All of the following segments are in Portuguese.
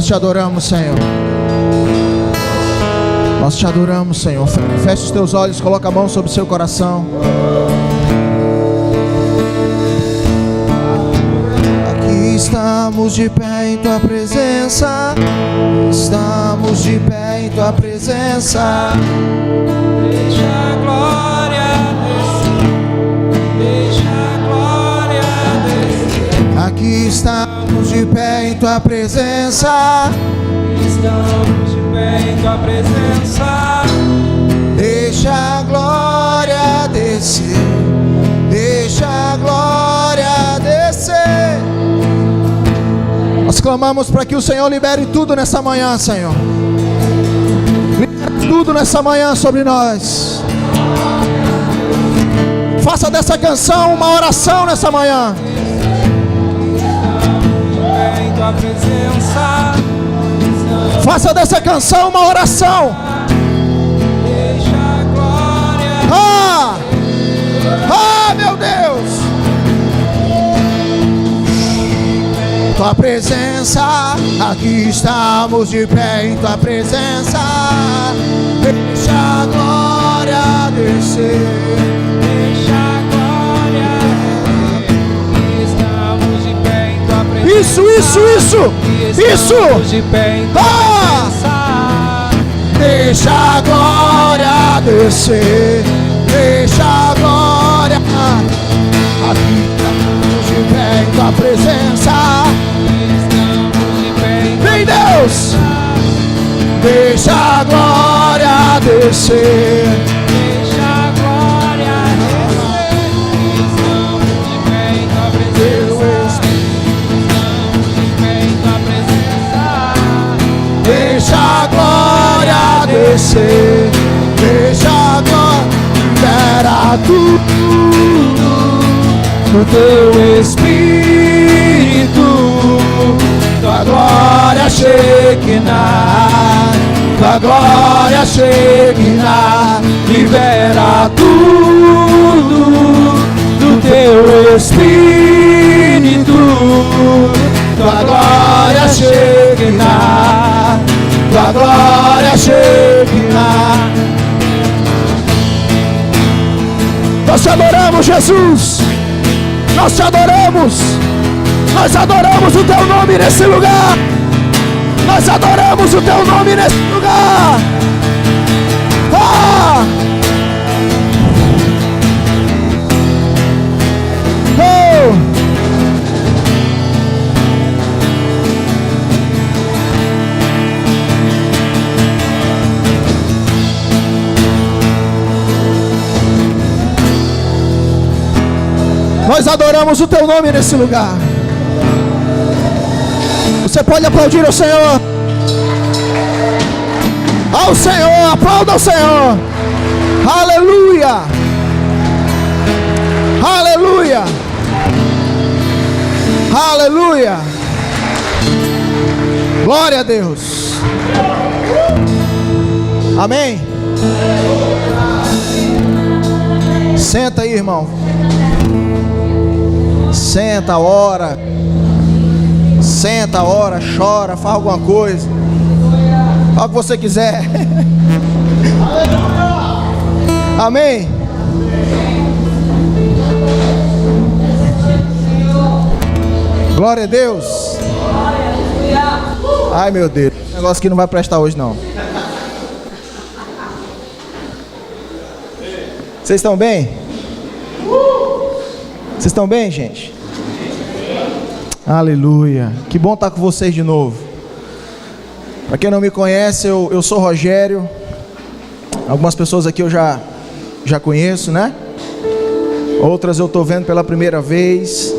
Nós te adoramos, Senhor. Nós te adoramos, Senhor. Feche os teus olhos, coloca a mão sobre o seu coração. Aqui estamos de pé em tua presença. Estamos de pé em tua presença. Deixa a glória descer. Deixa a glória descer. Aqui estamos de pé em tua presença. Estamos de pé em tua presença. Deixa a glória descer. Deixa a glória descer. Nós clamamos para que o Senhor libere tudo nessa manhã, Senhor. Libere tudo nessa manhã sobre nós. Faça dessa canção uma oração nessa manhã. Em tua presença. Faça dessa canção uma oração. Deixa a glória. Meu Deus. Tua presença, aqui estamos de pé em tua presença. Deixa a glória descer. Deixa a glória descer. Estamos de pé em tua presença. Isso. Estamos de pé em tua presença. Deixa a glória descer. Deixa a glória. Aqui estamos de pé em tua presença. Vem, Deus. Deixa a glória descer. Deixa a glória descer. Estamos de pé em tua presença. Estamos de pé em tua presença. Deixa a glória descer. Deixa a glória. Libera tudo no teu Espírito. Tua glória Shekinah. Tua glória Shekinah. Libera tudo do teu Espírito. Tua glória Shekinah. Tua glória Shekinah. Nós te adoramos, Jesus. Nós te adoramos. Nós adoramos o teu nome nesse lugar. Nós adoramos o teu nome nesse lugar. Nós adoramos o teu nome nesse lugar. Você pode aplaudir ao Senhor. Ao Senhor, aplauda ao Senhor. Aleluia. Aleluia. Aleluia. Glória a Deus. Amém. Senta aí, irmão. Senta, ora. Senta, ora, chora, faz alguma coisa. Faz o que você quiser. Amém. Glória a Deus. Ai, meu Deus, esse negócio aqui não vai prestar hoje não. Vocês estão bem? Vocês estão bem, gente? Aleluia. Que bom estar com vocês de novo. Para quem não me conhece, eu sou Rogério. Algumas pessoas aqui eu já conheço, né? Outras eu estou vendo pela primeira vez.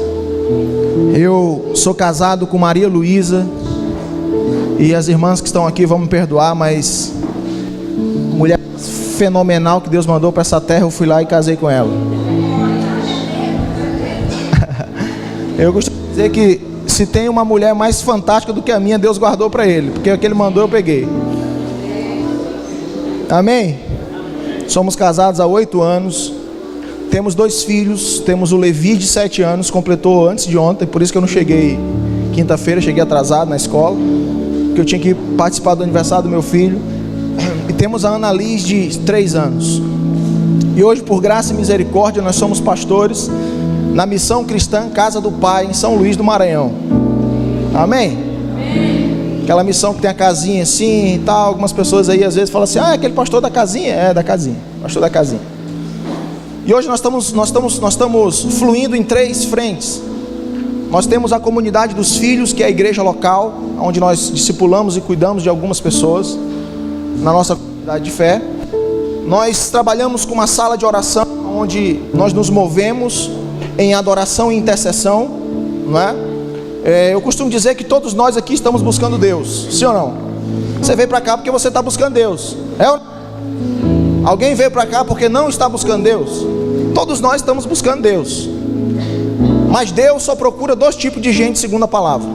Eu sou casado com Maria Luísa. E as irmãs que estão aqui vão me perdoar, mas mulher fenomenal que Deus mandou para essa terra, eu fui lá e casei com ela. Eu gostaria de dizer que se tem uma mulher mais fantástica do que a minha, Deus guardou para ele, porque o que ele mandou eu peguei. Amém? Somos casados há 8 anos. Temos 2 filhos. Temos o Levi de 7 anos, completou antes de ontem, por isso que eu não cheguei quinta-feira, cheguei atrasado na escola. porque eu tinha que participar do aniversário do meu filho. E temos a Ana Liz, de 3 anos. E hoje, por graça e misericórdia, nós somos pastores na Missão Cristã Casa do Pai, em São Luís do Maranhão. Amém? Aquela missão que tem a casinha assim e tal. Algumas pessoas aí às vezes falam assim: ah, é aquele pastor da casinha? É, da casinha, pastor da casinha. E hoje nós estamos fluindo em 3 frentes. Nós temos a comunidade dos filhos, que é a igreja local, onde nós discipulamos e cuidamos de algumas pessoas na nossa comunidade de fé. Nós trabalhamos com uma sala de oração, onde nós nos movemos em adoração e intercessão, não é? Eu costumo dizer que todos nós aqui estamos buscando Deus, sim ou não? Você veio para cá porque você está buscando Deus, é ou não? Alguém veio para cá porque não está buscando Deus? Todos nós estamos buscando Deus. Mas Deus só procura 2 tipos de gente, segundo a palavra.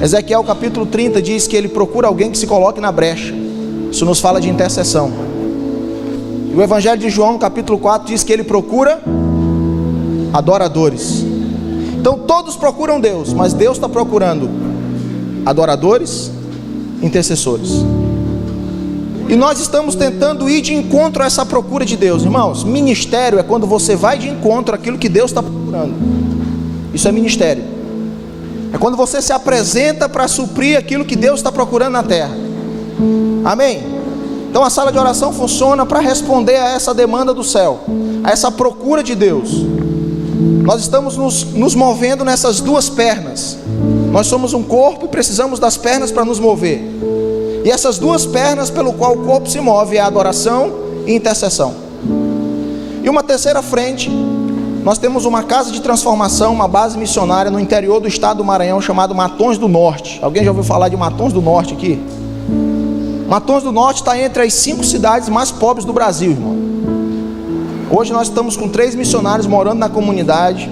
Ezequiel capítulo 30 diz que Ele procura alguém que se coloque na brecha. Isso nos fala de intercessão. E o Evangelho de João capítulo 4 diz que Ele procura adoradores. Então todos procuram Deus, mas Deus está procurando adoradores, intercessores. E nós estamos tentando ir de encontro a essa procura de Deus. Irmãos, ministério é quando você vai de encontro àquilo que Deus está procurando. Isso é ministério. É quando você se apresenta para suprir aquilo que Deus está procurando na terra. Amém? Então a sala de oração funciona para responder a essa demanda do céu, a essa procura de Deus. Nós estamos nos movendo nessas 2 pernas. Nós somos um corpo e precisamos das pernas para nos mover. E essas 2 pernas pelo qual o corpo se move é a adoração e intercessão. E uma terceira frente, nós temos uma casa de transformação, uma base missionária no interior do estado do Maranhão, chamado Matões do Norte. Alguém já ouviu falar de Matões do Norte aqui? Matões do Norte está entre as 5 cidades mais pobres do Brasil, irmão. Hoje nós estamos com 3 missionários morando na comunidade,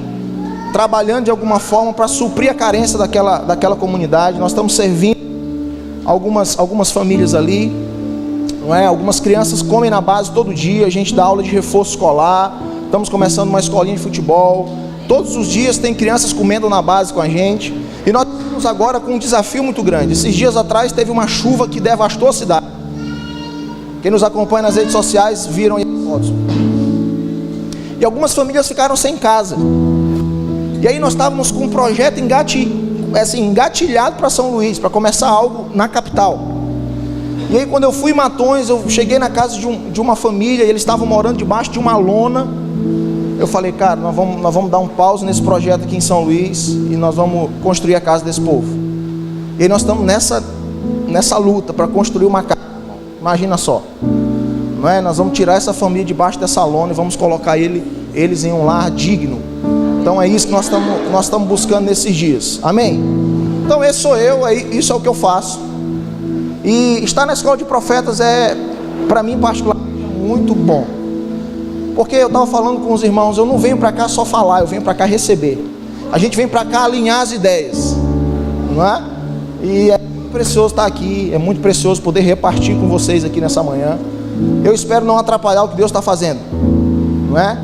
trabalhando de alguma forma para suprir a carência daquela comunidade. Nós estamos servindo algumas famílias ali, não é? Algumas crianças comem na base todo dia. A gente dá aula de reforço escolar. Estamos começando uma escolinha de futebol. Todos os dias tem crianças comendo na base com a gente. E nós estamos agora com um desafio muito grande. Esses dias atrás teve uma chuva que devastou a cidade. Quem nos acompanha nas redes sociais viram as fotos. E algumas famílias ficaram sem casa. E aí nós estávamos com um projeto engatilhado para São Luís, para começar algo na capital. E aí quando eu fui em Matões, eu cheguei na casa de uma família, e eles estavam morando debaixo de uma lona. Eu falei: cara, nós vamos dar um pause nesse projeto aqui em São Luís, e nós vamos construir a casa desse povo. E aí nós estamos nessa luta para construir uma casa. Imagina só, não é? Nós vamos tirar essa família debaixo dessa lona e vamos colocar eles em um lar digno. Então é isso que nós estamos buscando nesses dias. Amém? Então esse sou eu, isso é o que eu faço. E estar na escola de profetas é, para mim particularmente, muito bom. Porque eu estava falando com os irmãos, eu não venho para cá só falar, eu venho para cá receber. A gente vem para cá alinhar as ideias, não é? E é muito precioso estar aqui, é muito precioso poder repartir com vocês aqui nessa manhã. Eu espero não atrapalhar o que Deus está fazendo, não é?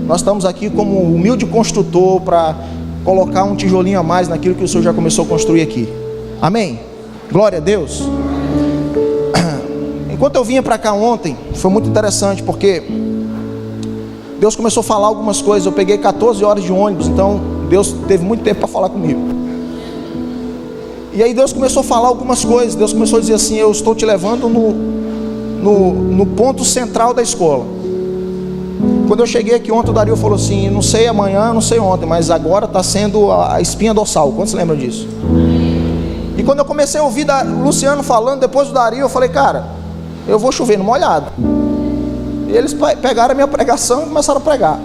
Nós estamos aqui como humilde construtor para colocar um tijolinho a mais naquilo que o Senhor já começou a construir aqui. Amém? Glória a Deus. Enquanto eu vinha para cá ontem, foi muito interessante, porque Deus começou a falar algumas coisas. Eu peguei 14 horas de ônibus, então Deus teve muito tempo para falar comigo. E aí Deus começou a falar algumas coisas. Deus começou a dizer assim: eu estou te levando no ponto central da escola. Quando eu cheguei aqui ontem, o Dario falou assim: não sei amanhã, não sei ontem, mas agora está sendo a espinha dorsal. Quantos lembram disso? E quando eu comecei a ouvir o Luciano falando, depois do Dario, eu falei: cara, eu vou chover no molhado. E eles pegaram a minha pregação e começaram a pregar.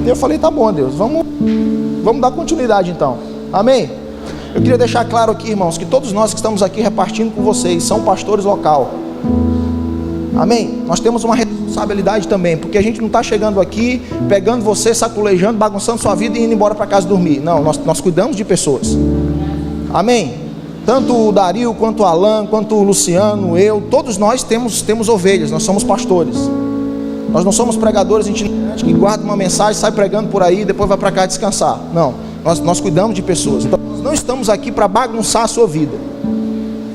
E eu falei: tá bom, Deus, vamos dar continuidade então. Amém? Eu queria deixar claro aqui, irmãos, que todos nós que estamos aqui repartindo com vocês são pastores local. Amém? Nós temos uma responsabilidade também, porque a gente não está chegando aqui, pegando você, saculejando, bagunçando sua vida e indo embora para casa dormir. Não, nós cuidamos de pessoas. Amém? Tanto o Dario, quanto o Alan, quanto o Luciano, eu, todos nós temos ovelhas, nós somos pastores. Nós não somos pregadores itinerantes que guardam uma mensagem, sai pregando por aí e depois vai para cá descansar. Não, nós cuidamos de pessoas. Então nós não estamos aqui para bagunçar a sua vida.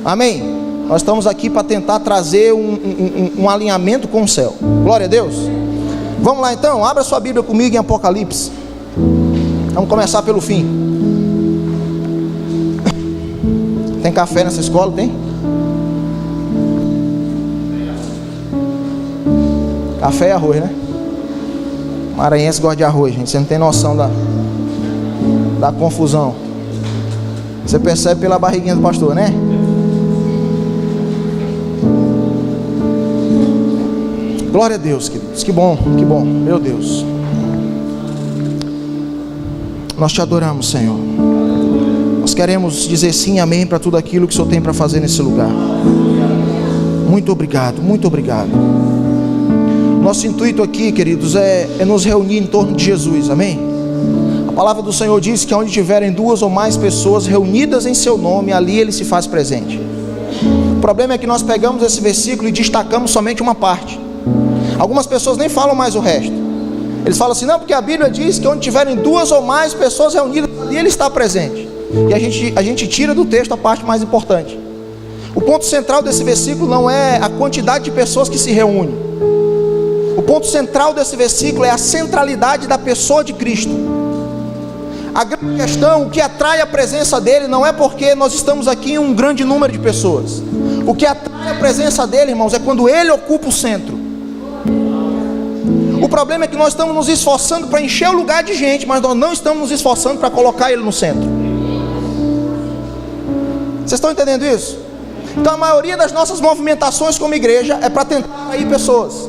Amém? Nós estamos aqui para tentar trazer um alinhamento com o céu. Glória a Deus. Vamos lá então, abra sua Bíblia comigo em Apocalipse. Vamos começar pelo fim. Tem café nessa escola? Tem? Café e arroz, né? Maranhense gosta de arroz, gente. Você não tem noção da confusão. Você percebe pela barriguinha do pastor, né? Glória a Deus, queridos. Que bom, meu Deus. Nós te adoramos, Senhor. Nós queremos dizer sim, amém, para tudo aquilo que o Senhor tem para fazer nesse lugar. Muito obrigado, muito obrigado. Nosso intuito aqui, queridos, é nos reunir em torno de Jesus, amém? A palavra do Senhor diz que onde tiverem 2 ou mais pessoas reunidas em seu nome, ali Ele se faz presente. O problema é que nós pegamos esse versículo e destacamos somente uma parte. Algumas pessoas nem falam mais o resto. Eles falam assim, não, porque a Bíblia diz que onde tiverem 2 ou mais pessoas reunidas, ali Ele está presente. E a gente tira do texto a parte mais importante. O ponto central desse versículo não é a quantidade de pessoas que se reúnem. O ponto central desse versículo é a centralidade da pessoa de Cristo. A grande questão, o que atrai a presença dele não é porque nós estamos aqui em um grande número de pessoas. O que atrai a presença dele, irmãos, é quando ele ocupa o centro. O problema é que nós estamos nos esforçando para encher o lugar de gente, mas nós não estamos nos esforçando para colocar ele no centro. Vocês estão entendendo isso? Então a maioria das nossas movimentações como igreja é para tentar atrair pessoas.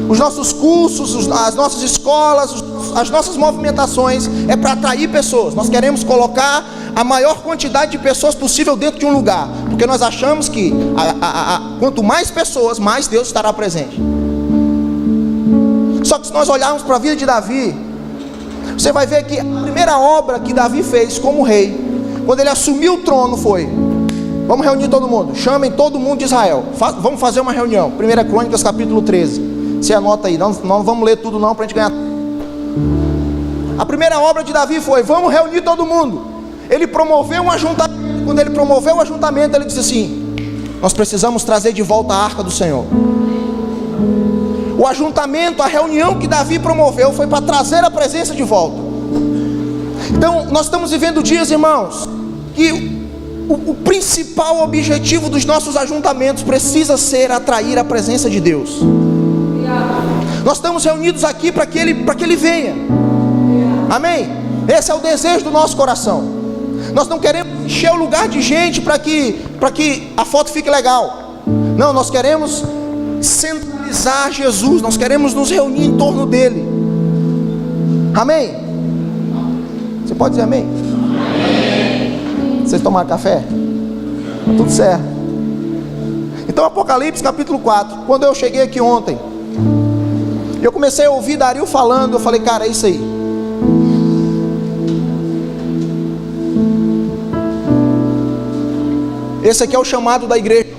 Os nossos cursos, as nossas escolas, as nossas movimentações é para atrair pessoas. Nós queremos colocar a maior quantidade de pessoas possível dentro de um lugar, porque nós achamos que quanto mais pessoas, mais Deus estará presente. Só que se nós olharmos para a vida de Davi, você vai ver que a primeira obra que Davi fez como rei, quando ele assumiu o trono, foi: vamos reunir todo mundo, chamem todo mundo de Israel, vamos fazer uma reunião. 1 Crônicas capítulo 13. Você anota aí, não vamos ler tudo não, para a gente ganhar. A primeira obra de Davi foi: vamos reunir todo mundo. Ele promoveu um ajuntamento. Quando ele promoveu o ajuntamento, ele disse assim: nós precisamos trazer de volta a arca do Senhor. O ajuntamento, a reunião que Davi promoveu foi para trazer a presença de volta. Então nós estamos vivendo dias, irmãos, que o principal objetivo dos nossos ajuntamentos precisa ser atrair a presença de Deus. Nós estamos reunidos aqui para que ele venha. Amém? Esse é o desejo do nosso coração. Nós não queremos encher o lugar de gente para que a foto fique legal. Não, nós queremos centralizar Jesus. Nós queremos nos reunir em torno dele. Amém? Você pode dizer amém? Amém. Vocês tomaram café? Tudo certo. Então Apocalipse capítulo 4. Quando eu cheguei aqui ontem, eu comecei a ouvir Dario falando. Eu falei, cara, é isso aí. Esse aqui é o chamado da igreja.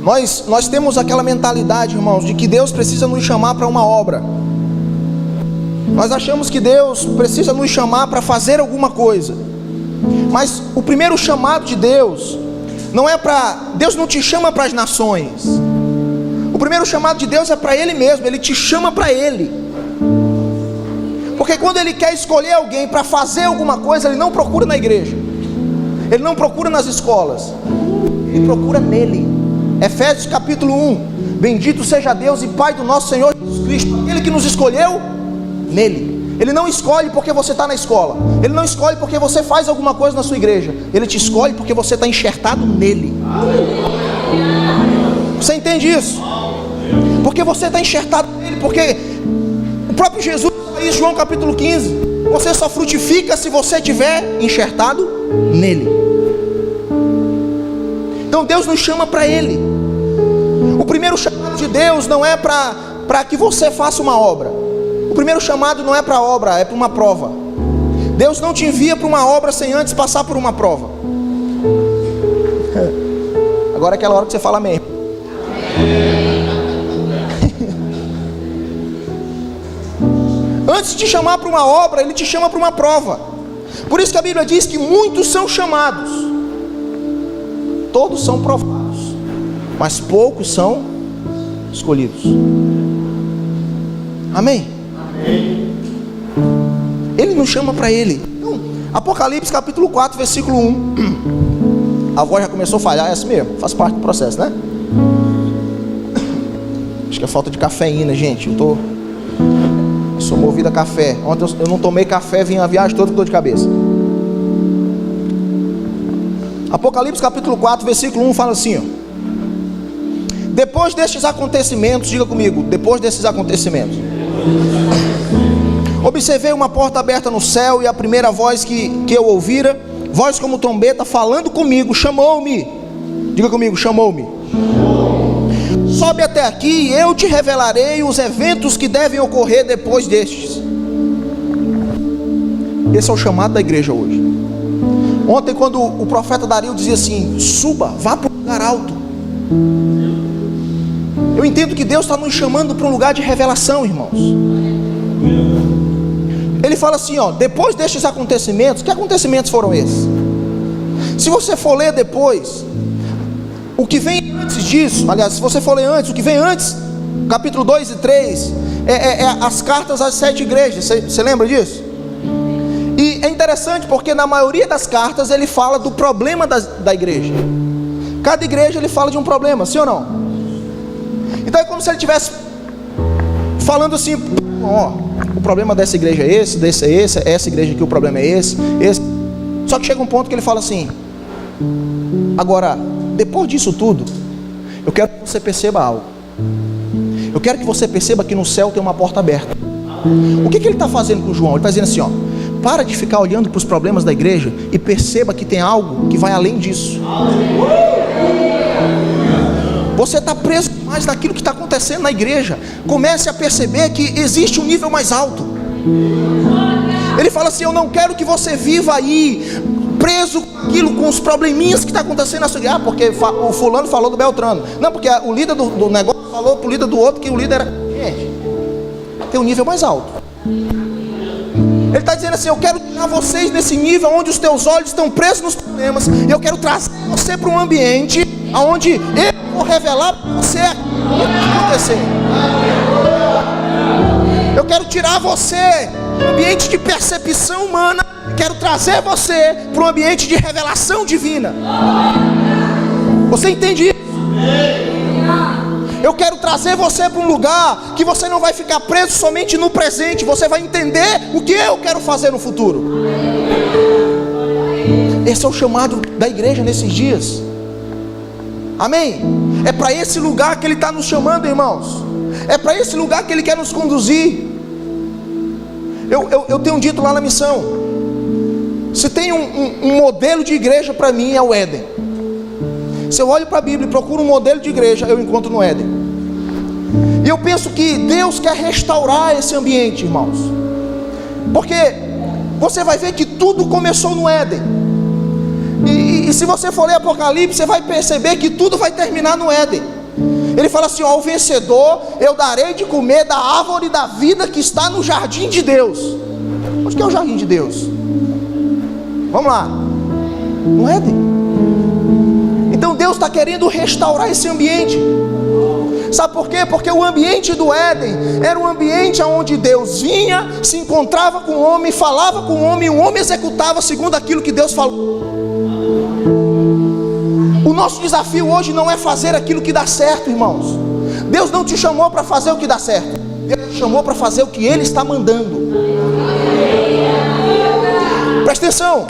Nós temos aquela mentalidade, irmãos, de que Deus precisa nos chamar para uma obra. Nós achamos que Deus precisa nos chamar para fazer alguma coisa. Mas o primeiro chamado de Deus não é para... Deus não te chama para as nações. O primeiro chamado de Deus é para Ele mesmo. Ele te chama para Ele. Porque quando Ele quer escolher alguém para fazer alguma coisa, Ele não procura na igreja, Ele não procura nas escolas, Ele procura nele. Efésios capítulo 1. Bendito seja Deus e Pai do nosso Senhor Jesus Cristo, aquele que nos escolheu nele. Ele não escolhe porque você está na escola, Ele não escolhe porque você faz alguma coisa na sua igreja, Ele te escolhe porque você está enxertado nele. Você entende isso? Porque você está enxertado nele. Porque o próprio Jesus diz, João capítulo 15, você só frutifica se você estiver enxertado nele. Então Deus nos chama para Ele. O primeiro chamado de Deus não é para que você faça uma obra. O primeiro chamado não é para obra, é para uma prova. Deus não te envia para uma obra sem antes passar por uma prova. Agora é aquela hora que você fala amém. Antes antes de te chamar para uma obra, Ele te chama para uma prova. Por isso que a Bíblia diz que muitos são chamados, todos são provados, mas poucos são escolhidos. Amém? Amém. Ele nos chama para Ele. Então, Apocalipse capítulo 4, versículo 1. A voz já começou a falhar, é assim mesmo, faz parte do processo, né? Acho que é falta de cafeína, gente. Eu sou movido a café. Ontem eu não tomei café, vim a viagem toda com dor de cabeça. Apocalipse capítulo 4, versículo 1 fala assim, ó: depois destes acontecimentos, diga comigo, depois desses acontecimentos, observei uma porta aberta no céu, e a primeira voz que eu ouvira, voz como trombeta, falando comigo, chamou-me. Diga comigo, chamou-me. Sobe até aqui e eu te revelarei os eventos que devem ocorrer depois destes. Esse é o chamado da igreja hoje. Ontem, quando o profeta Dario dizia assim: suba, vá para um lugar alto, eu entendo que Deus está nos chamando para um lugar de revelação, irmãos. Ele fala assim, ó: depois destes acontecimentos. Que acontecimentos foram esses? Se você for ler depois, o que vem antes disso, aliás, se você for ler antes, o que vem antes, capítulo 2 e 3, é as cartas às 7 igrejas. Você lembra disso? E é interessante porque na maioria das cartas ele fala do problema da igreja. Cada igreja ele fala de um problema, sim ou não? Então é como se ele estivesse falando assim: ó, o problema dessa igreja é esse, desse é esse, essa igreja aqui o problema é esse. Só que chega um ponto que ele fala assim: agora, depois disso tudo, eu quero que você perceba algo. Eu quero que você perceba que no céu tem uma porta aberta. O que ele está fazendo com João? Ele está dizendo assim, ó: para de ficar olhando para os problemas da igreja e perceba que tem algo que vai além disso. Você está preso mais naquilo que está acontecendo na igreja. Comece a perceber que existe um nível mais alto. Ele fala assim: eu não quero que você viva aí preso com aquilo, com os probleminhas que está acontecendo na sua igreja. Ah, porque o fulano falou do Beltrano. Não, porque o líder do negócio falou para o líder do outro que o líder era... Gente, tem um nível mais alto. Ele está dizendo assim: eu quero tirar vocês nesse nível onde os teus olhos estão presos nos problemas, e eu quero trazer você para um ambiente onde eu vou revelar para você o que está acontecendo. Eu quero tirar você do ambiente de percepção humana, quero trazer você para um ambiente de revelação divina. Você entende isso? Eu quero trazer você para um lugar que você não vai ficar preso somente no presente. Você vai entender o que eu quero fazer no futuro. Esse é o chamado da igreja nesses dias. Amém? É para esse lugar que Ele está nos chamando, irmãos. É para esse lugar que Ele quer nos conduzir. Eu tenho dito lá na missão: se tem um modelo de igreja para mim, é o Éden. Se eu olho para a Bíblia e procuro um modelo de igreja, eu encontro no Éden. E eu penso que Deus quer restaurar esse ambiente, irmãos. Porque você vai ver que tudo começou no Éden. E se você for ler Apocalipse, você vai perceber que tudo vai terminar no Éden. Ele fala assim: ó, ao vencedor eu darei de comer da árvore da vida que está no jardim de Deus. Onde que é o jardim de Deus? Vamos lá. No Éden. Então Deus está querendo restaurar esse ambiente. Sabe por quê? Porque o ambiente do Éden era um ambiente onde Deus vinha, se encontrava com o homem, falava com o homem, e o homem executava segundo aquilo que Deus falou. O nosso desafio hoje não é fazer aquilo que dá certo, irmãos. Deus não te chamou para fazer o que dá certo. Deus te chamou para fazer o que Ele está mandando. Presta atenção.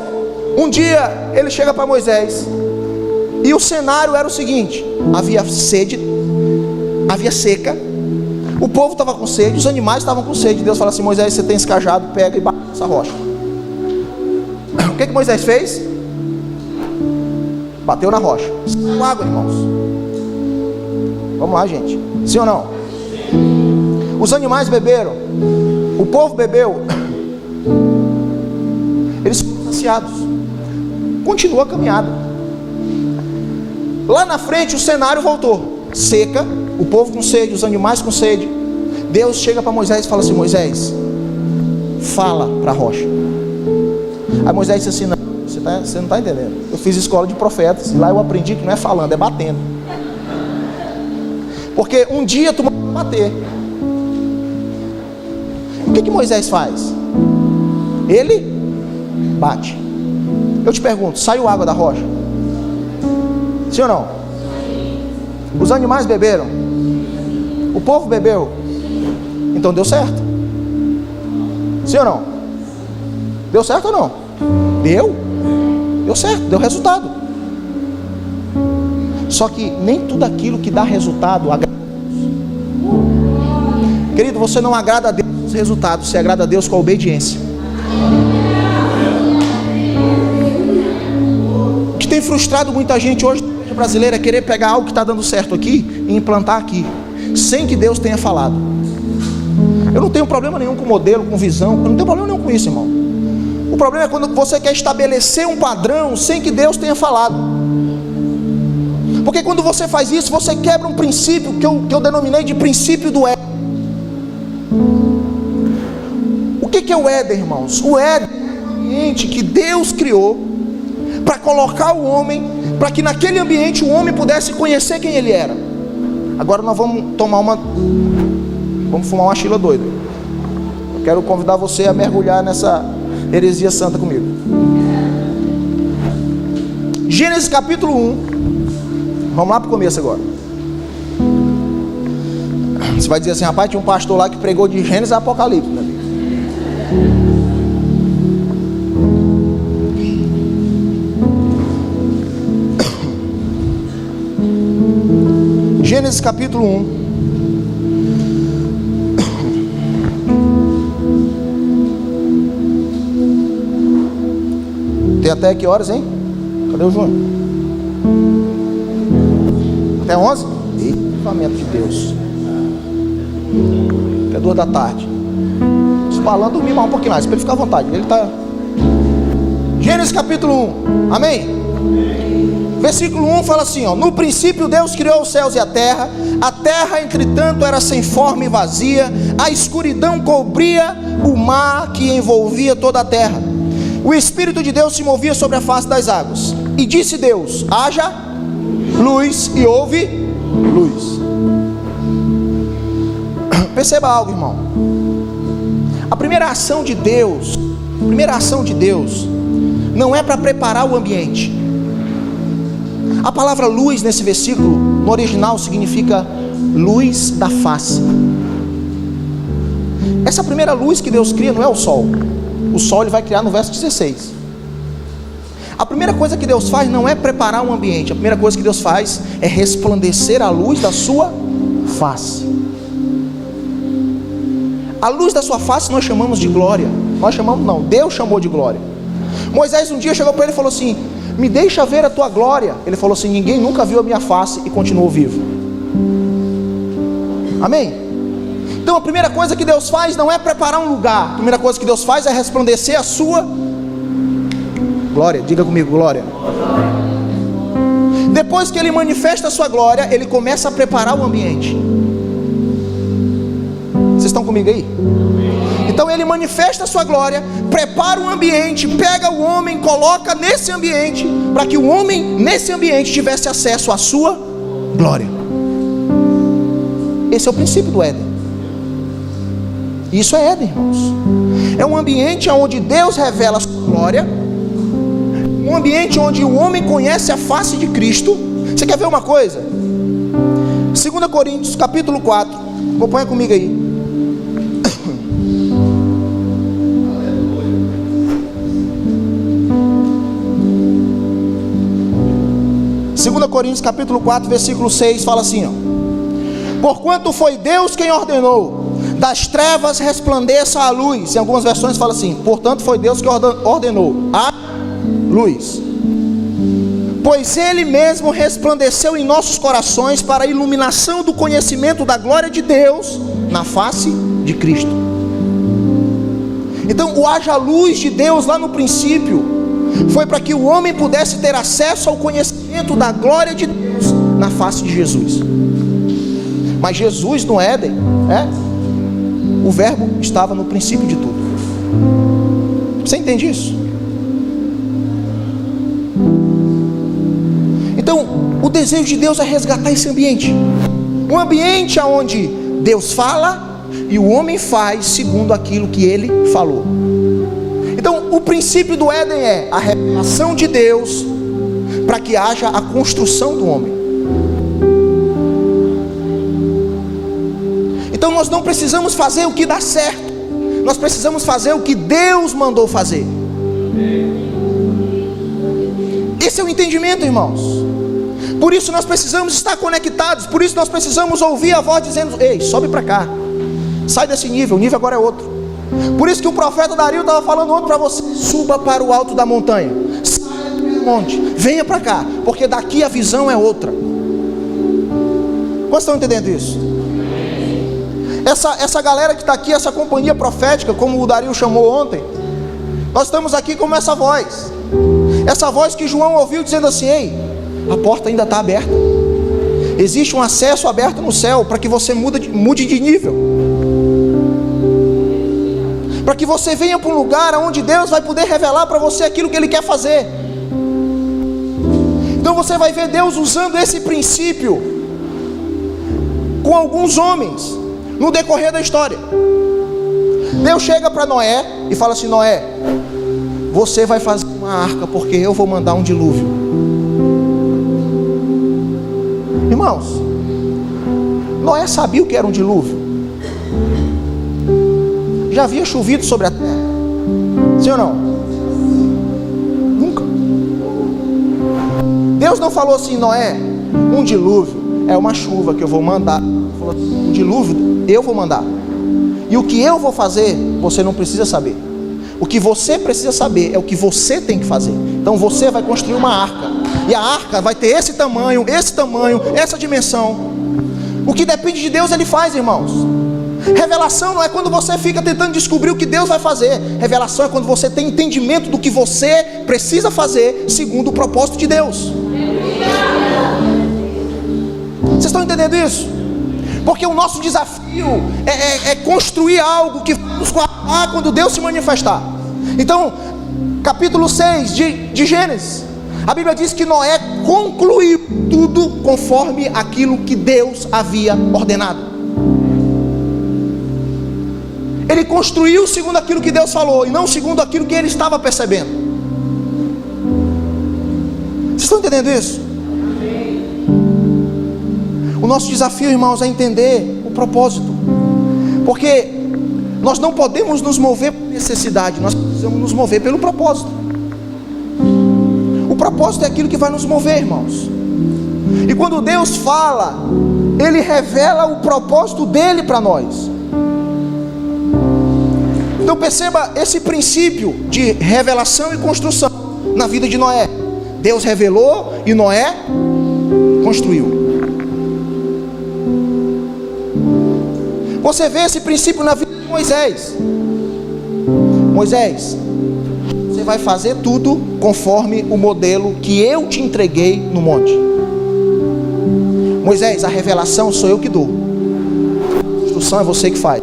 Um dia Ele chega para Moisés, e o cenário era o seguinte: havia sede, havia seca, o povo estava com sede, os animais estavam com sede. Deus fala assim: Moisés, você tem esse cajado, pega e bate nessa rocha. O que Moisés fez? Bateu na rocha, saiu água, irmãos. Vamos lá, gente, sim ou não? Os animais beberam, o povo bebeu, eles foram saciados. Continua a caminhada. Lá na frente o cenário voltou: seca, o povo com sede, os animais com sede. Deus chega para Moisés e fala assim: Moisés, fala para a rocha. Aí Moisés disse assim: não, você não está entendendo. Eu fiz escola de profetas, e lá eu aprendi que não é falando, é batendo. Porque um dia tu vai bater. O que Moisés faz? Ele bate. Eu te pergunto, saiu água da rocha? Sim ou não? Os animais beberam? O povo bebeu? Então deu certo. Sim ou não? Deu certo ou não? Deu certo, deu resultado. Só que nem tudo aquilo que dá resultado agrada a Deus. Querido, você não agrada a Deus com os resultados, você agrada a Deus com a obediência. O que tem frustrado muita gente hoje na igreja brasileira é querer pegar algo que está dando certo aqui e implantar aqui, sem que Deus tenha falado. Eu não tenho problema nenhum com modelo, com visão, eu não tenho problema nenhum com isso, irmão. O problema é quando você quer estabelecer um padrão sem que Deus tenha falado. Porque quando você faz isso, você quebra um princípio que eu denominei de princípio do Éden. O que é o Éden, irmãos? O Éden é um ambiente que Deus criou para colocar o homem, para que naquele ambiente o homem pudesse conhecer quem ele era. Agora nós vamos vamos fumar uma chila doida. Eu quero convidar você a mergulhar nessa heresia santa comigo. Gênesis capítulo 1. Vamos lá para o começo agora. Você vai dizer assim: rapaz, tinha um pastor lá que pregou de Gênesis a Apocalipse, meu amigo. Gênesis capítulo 1. Tem até que horas, hein? Cadê o Júnior? Até 11? Equipamento de Deus. Até 2 da tarde. Falando, dormir mais um pouquinho mais, para ele ficar à vontade. Ele está. Gênesis capítulo 1. Amém? Versículo 1 fala assim, ó: no princípio Deus criou os céus e a terra entretanto era sem forma e vazia, a escuridão cobria o mar que envolvia toda a terra. O Espírito de Deus se movia sobre a face das águas. E disse Deus: haja luz, e houve luz. Perceba algo, irmão. A primeira ação de Deus não é para preparar o ambiente. A palavra luz nesse versículo, no original, significa luz da face. Essa primeira luz que Deus cria não é o sol. O sol ele vai criar no verso 16. A primeira coisa que Deus faz não é preparar um ambiente. A primeira coisa que Deus faz é resplandecer a luz da sua face. A luz da sua face nós chamamos de glória. Deus chamou de glória. Moisés um dia chegou para ele e falou assim: me deixa ver a tua glória. Ele falou assim: ninguém nunca viu a minha face, e continuou vivo. Amém? Então a primeira coisa que Deus faz não é preparar um lugar. A primeira coisa que Deus faz é resplandecer a sua glória. Diga comigo, glória. Depois que Ele manifesta a sua glória, Ele começa a preparar o ambiente. Vocês estão comigo aí? Então Ele manifesta a sua glória, prepara o ambiente, pega o homem, coloca nesse ambiente, para que o homem nesse ambiente tivesse acesso à sua glória. Esse é o princípio do Éden. Isso é Éden, irmãos. É um ambiente onde Deus revela a sua glória, um ambiente onde o homem conhece a face de Cristo. Você quer ver uma coisa? 2 Coríntios capítulo 4. Acompanha comigo aí. 2 Coríntios capítulo 4, versículo 6 fala assim, ó: porquanto foi Deus quem ordenou das trevas resplandeça a luz. Em algumas versões fala assim: portanto foi Deus que ordenou a luz, pois Ele mesmo resplandeceu em nossos corações para a iluminação do conhecimento da glória de Deus na face de Cristo. Então o haja luz de Deus lá no princípio foi para que o homem pudesse ter acesso ao conhecimento da glória de Deus na face de Jesus. Mas Jesus no Éden, o verbo estava no princípio de tudo. Você entende isso? Então, o desejo de Deus é resgatar esse ambiente. Um ambiente onde Deus fala e o homem faz segundo aquilo que ele falou. Então, o princípio do Éden é a revelação de Deus para que haja a construção do homem. Então, nós não precisamos fazer o que dá certo. Nós precisamos fazer o que Deus mandou fazer. Esse é o entendimento, irmãos. Por isso nós precisamos estar conectados. Por isso nós precisamos ouvir a voz dizendo: ei, sobe para cá, sai desse nível, o nível agora é outro. Por isso que o profeta Dario estava falando ontem para você: suba para o alto da montanha, saia do monte, venha para cá, porque daqui a visão é outra. Vocês estão entendendo isso? Essa galera que está aqui, essa companhia profética, como o Dario chamou ontem, nós estamos aqui como essa voz que João ouviu dizendo assim: ei, a porta ainda está aberta, existe um acesso aberto no céu para que você mude de nível, para que você venha para um lugar onde Deus vai poder revelar para você aquilo que Ele quer fazer. Então você vai ver Deus usando esse princípio com alguns homens no decorrer da história. Deus chega para Noé e fala assim: Noé, você vai fazer uma arca, porque eu vou mandar um dilúvio. Irmãos, Noé sabia o que era um dilúvio? Já havia chovido sobre a terra? Sim ou não? Nunca. Deus não falou assim: Noé, um dilúvio é uma chuva que eu vou mandar. Ele falou: um dilúvio eu vou mandar, e o que eu vou fazer você não precisa saber. O que você precisa saber é o que você tem que fazer. Então você vai construir uma arca, e a arca vai ter esse tamanho, essa dimensão. O que depende de Deus Ele faz, irmãos. Revelação não é quando você fica tentando descobrir o que Deus vai fazer. Revelação é quando você tem entendimento do que você precisa fazer segundo o propósito de Deus. Vocês estão entendendo isso? Porque o nosso desafio é construir algo que vai nos guardar quando Deus se manifestar. Então, capítulo 6 de Gênesis, a Bíblia diz que Noé concluiu tudo conforme aquilo que Deus havia ordenado. Ele construiu segundo aquilo que Deus falou, e não segundo aquilo que ele estava percebendo. Vocês estão entendendo isso? O nosso desafio, irmãos, é entender o propósito. Porque nós não podemos nos mover por necessidade, nós precisamos nos mover pelo propósito. O propósito é aquilo que vai nos mover, irmãos. E quando Deus fala, Ele revela o propósito dEle para nós. Então perceba esse princípio de revelação e construção na vida de Noé. Deus revelou e Noé construiu. Você vê esse princípio na vida de Moisés. Moisés, você vai fazer tudo conforme o modelo que eu te entreguei no monte. Moisés, a revelação sou eu que dou, a construção é você que faz.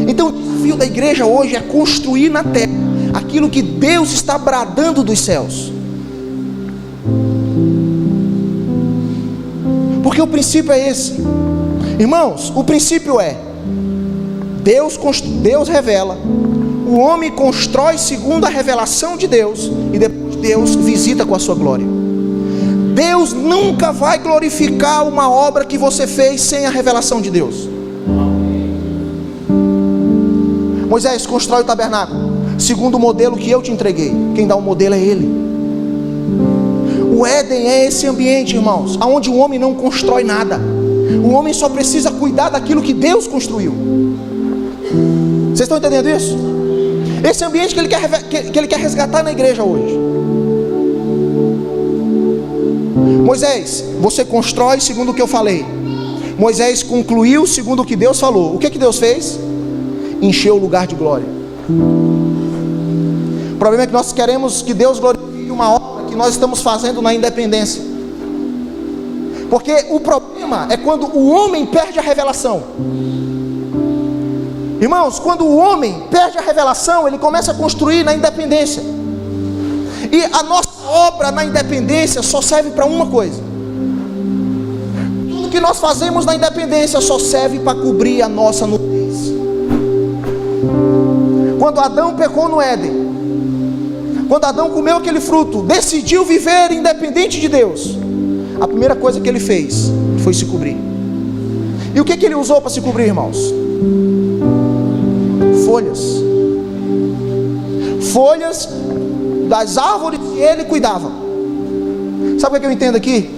Então o desafio da igreja hoje é construir na terra aquilo que Deus está bradando dos céus. Porque o princípio é esse. Irmãos, o princípio é: Deus revela, o homem constrói segundo a revelação de Deus, e depois Deus visita com a sua glória. Deus nunca vai glorificar uma obra que você fez sem a revelação de Deus. Moisés, constrói o tabernáculo segundo o modelo que eu te entreguei. Quem dá o modelo é Ele. O Éden é esse ambiente, irmãos, onde o homem não constrói nada. O homem só precisa cuidar daquilo que Deus construiu. Vocês estão entendendo isso? Esse ambiente que ele quer resgatar na igreja hoje. Moisés, você constrói segundo o que eu falei. Moisés concluiu segundo o que Deus falou. O que Deus fez? Encheu o lugar de glória. O problema é que nós queremos que Deus glorifique uma obra que nós estamos fazendo na independência. Porque o problema é quando o homem perde a revelação. Irmãos, quando o homem perde a revelação, ele começa a construir na independência. E a nossa obra na independência só serve para uma coisa. Tudo que nós fazemos na independência só serve para cobrir a nossa nudez. Quando Adão pecou no Éden, quando Adão comeu aquele fruto, decidiu viver independente de Deus, a primeira coisa que ele fez foi se cobrir. E o que ele usou para se cobrir, irmãos? Folhas das árvores que ele cuidava. Sabe o que eu entendo aqui?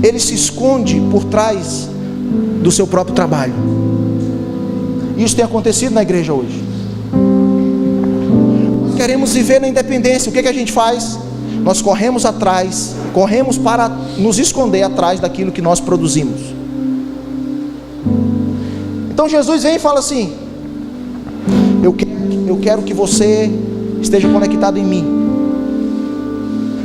Ele se esconde por trás do seu próprio trabalho. Isso tem acontecido na igreja hoje. Nós queremos viver na independência. O que a gente faz? Nós corremos para nos esconder atrás daquilo que nós produzimos. Então Jesus vem e fala assim: eu quero que você esteja conectado em mim.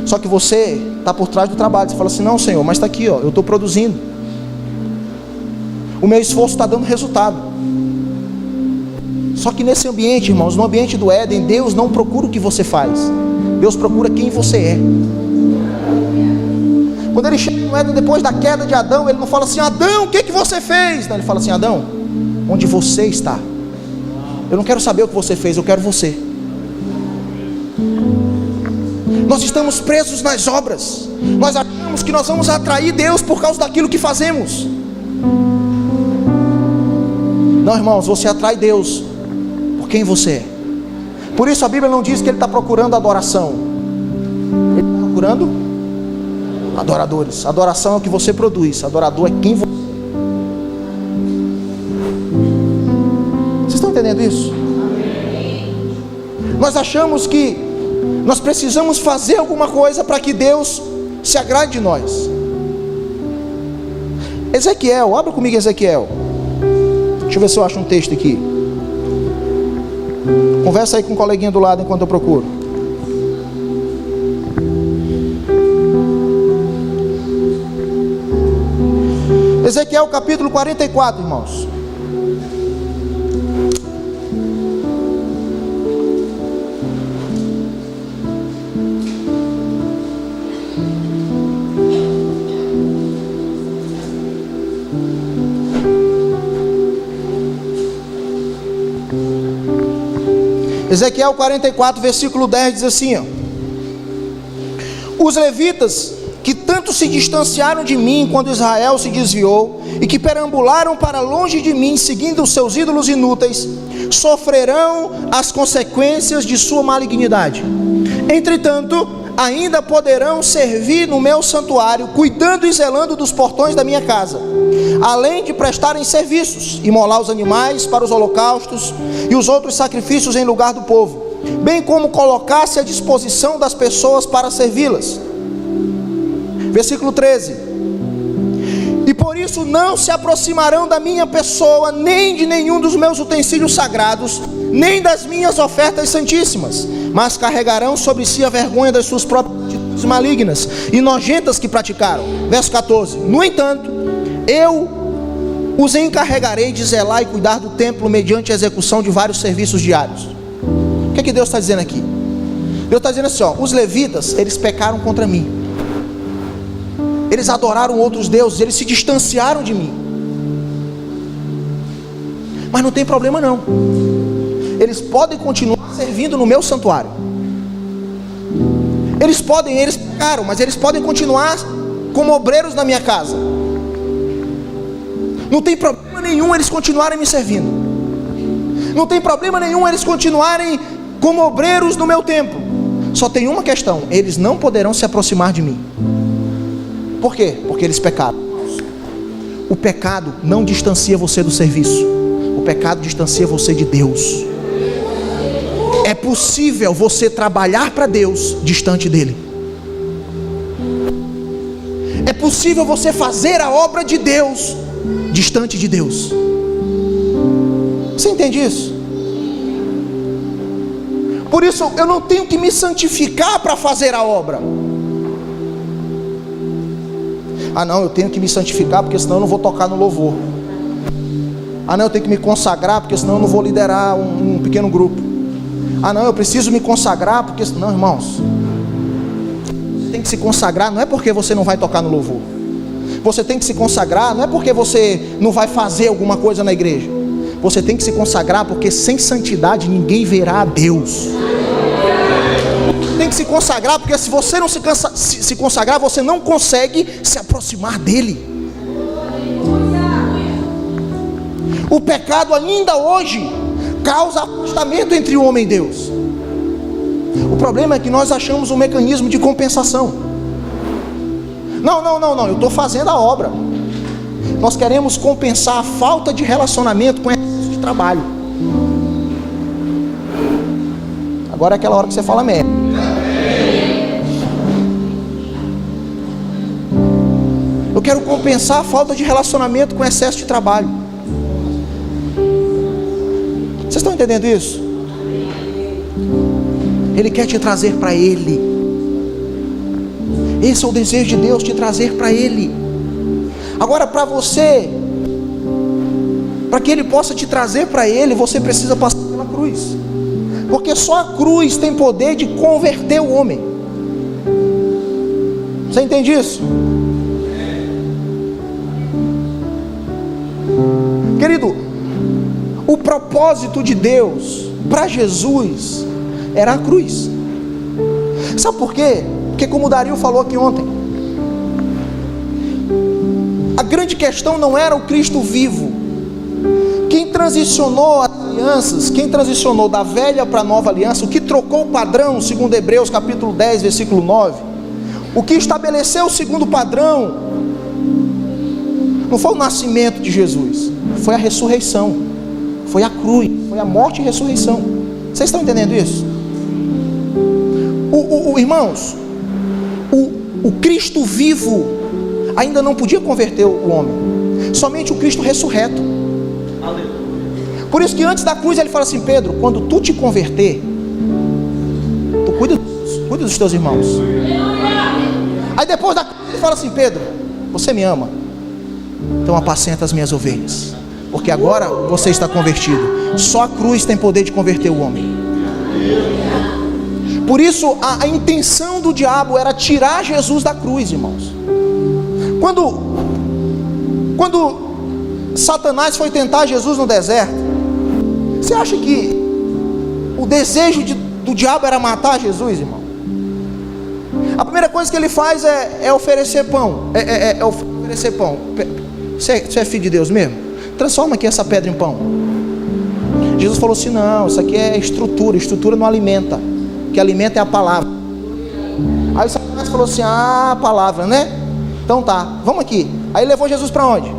Só que você está por trás do trabalho. Você fala assim: não, Senhor, mas está aqui, ó, eu estou produzindo. O meu esforço está dando resultado. Só que nesse ambiente, irmãos, no ambiente do Éden, Deus não procura o que você faz, Deus procura quem você é. Quando ele chega no Éden depois da queda de Adão, ele não fala assim: Adão, o que você fez? Não, ele fala assim: Adão, onde você está? Eu não quero saber o que você fez, eu quero você. Nós estamos presos nas obras. Nós achamos que nós vamos atrair Deus por causa daquilo que fazemos. Não, irmãos, você atrai Deus por quem você é. Por isso a Bíblia não diz que Ele está procurando adoração. Ele está procurando adoradores. Adoração é o que você produz, adorador é quem você é. Vocês estão entendendo isso? Nós achamos que nós precisamos fazer alguma coisa para que Deus se agrade de nós. Ezequiel, abra comigo Ezequiel. Deixa eu ver se eu acho um texto aqui. Conversa aí com o coleguinha do lado enquanto eu procuro. Ezequiel capítulo 44, irmãos. Ezequiel 44, versículo 10 diz assim, ó: os levitas que tanto se distanciaram de mim quando Israel se desviou, e que perambularam para longe de mim, seguindo os seus ídolos inúteis, sofrerão as consequências de sua malignidade. Entretanto, ainda poderão servir no meu santuário, cuidando e zelando dos portões da minha casa, além de prestarem serviços, imolar os animais para os holocaustos e os outros sacrifícios em lugar do povo, bem como colocar-se à disposição das pessoas para servi-las. Versículo 13: e por isso não se aproximarão da minha pessoa, nem de nenhum dos meus utensílios sagrados, nem das minhas ofertas santíssimas, mas carregarão sobre si a vergonha das suas próprias atitudes malignas e nojentas que praticaram. Verso 14: no entanto, eu os encarregarei de zelar e cuidar do templo mediante a execução de vários serviços diários. O que é que Deus está dizendo aqui? Deus está dizendo assim, ó: os levitas, eles pecaram contra mim, eles adoraram outros deuses, eles se distanciaram de mim, mas não tem problema não, eles podem continuar servindo no meu santuário. Eles pecaram, mas eles podem continuar como obreiros na minha casa. Não tem problema nenhum eles continuarem me servindo. Não tem problema nenhum eles continuarem como obreiros no meu templo. Só tem uma questão: eles não poderão se aproximar de mim. Por quê? Porque eles pecaram. O pecado não distancia você do serviço. O pecado distancia você de Deus. É possível você trabalhar para Deus distante dele. É possível você fazer a obra de Deus distante de Deus. Você entende isso? Por isso eu não tenho que me santificar para fazer a obra. Ah não, eu tenho que me santificar porque senão eu não vou tocar no louvor. Ah não, eu tenho que me consagrar, porque senão eu não vou liderar um pequeno grupo. Ah não, eu preciso me consagrar, porque... Não, irmãos, você tem que se consagrar, não é porque você não vai tocar no louvor. Você tem que se consagrar, não é porque você não vai fazer alguma coisa na igreja. Você tem que se consagrar, porque sem santidade ninguém verá a Deus. Tem que se consagrar, porque se você não se consagrar, você não consegue se aproximar dele. O pecado ainda hoje causa afastamento entre o homem e Deus. O problema é que nós achamos um mecanismo de compensação. Não, eu estou fazendo a obra. Nós queremos compensar a falta de relacionamento com excesso de trabalho. Agora é aquela hora que você fala merda. Eu quero compensar a falta de relacionamento com excesso de trabalho. Vocês estão entendendo isso? Ele quer te trazer para Ele. Esse é o desejo de Deus, te trazer para Ele. Agora, para você, para que Ele possa te trazer para Ele, você precisa passar pela cruz. Porque só a cruz tem poder de converter o homem. Você entende isso? Querido, o propósito de Deus para Jesus era a cruz. Sabe por quê? Porque como o Dario falou aqui ontem, a grande questão não era o Cristo vivo. Quem transicionou as alianças, quem transicionou da velha para a nova aliança, o que trocou o padrão, segundo Hebreus capítulo 10, versículo 9, o que estabeleceu o segundo padrão, não foi o nascimento de Jesus, foi a ressurreição, foi a cruz, foi a morte e ressurreição. Vocês estão entendendo isso? Irmãos, o Cristo vivo ainda não podia converter o homem, somente o Cristo ressurreto. Por isso que antes da cruz ele fala assim: Pedro, quando tu te converter, tu cuida dos teus irmãos. Aí depois da cruz ele fala assim: Pedro, você me ama, então apacenta as minhas ovelhas, porque agora você está convertido. Só a cruz tem poder de converter o homem. Por isso a intenção do diabo era tirar Jesus da cruz, irmãos. Quando Satanás foi tentar Jesus no deserto, você acha que o desejo do diabo era matar Jesus, irmão? A primeira coisa que ele faz é oferecer pão. Oferecer pão. Você é filho de Deus mesmo? Transforma aqui essa pedra em pão. Jesus falou assim: não, isso aqui é estrutura. Estrutura não alimenta. O que alimenta é a palavra. Aí Satanás falou assim: ah, a palavra, né? Então tá, vamos aqui. Aí levou Jesus para onde?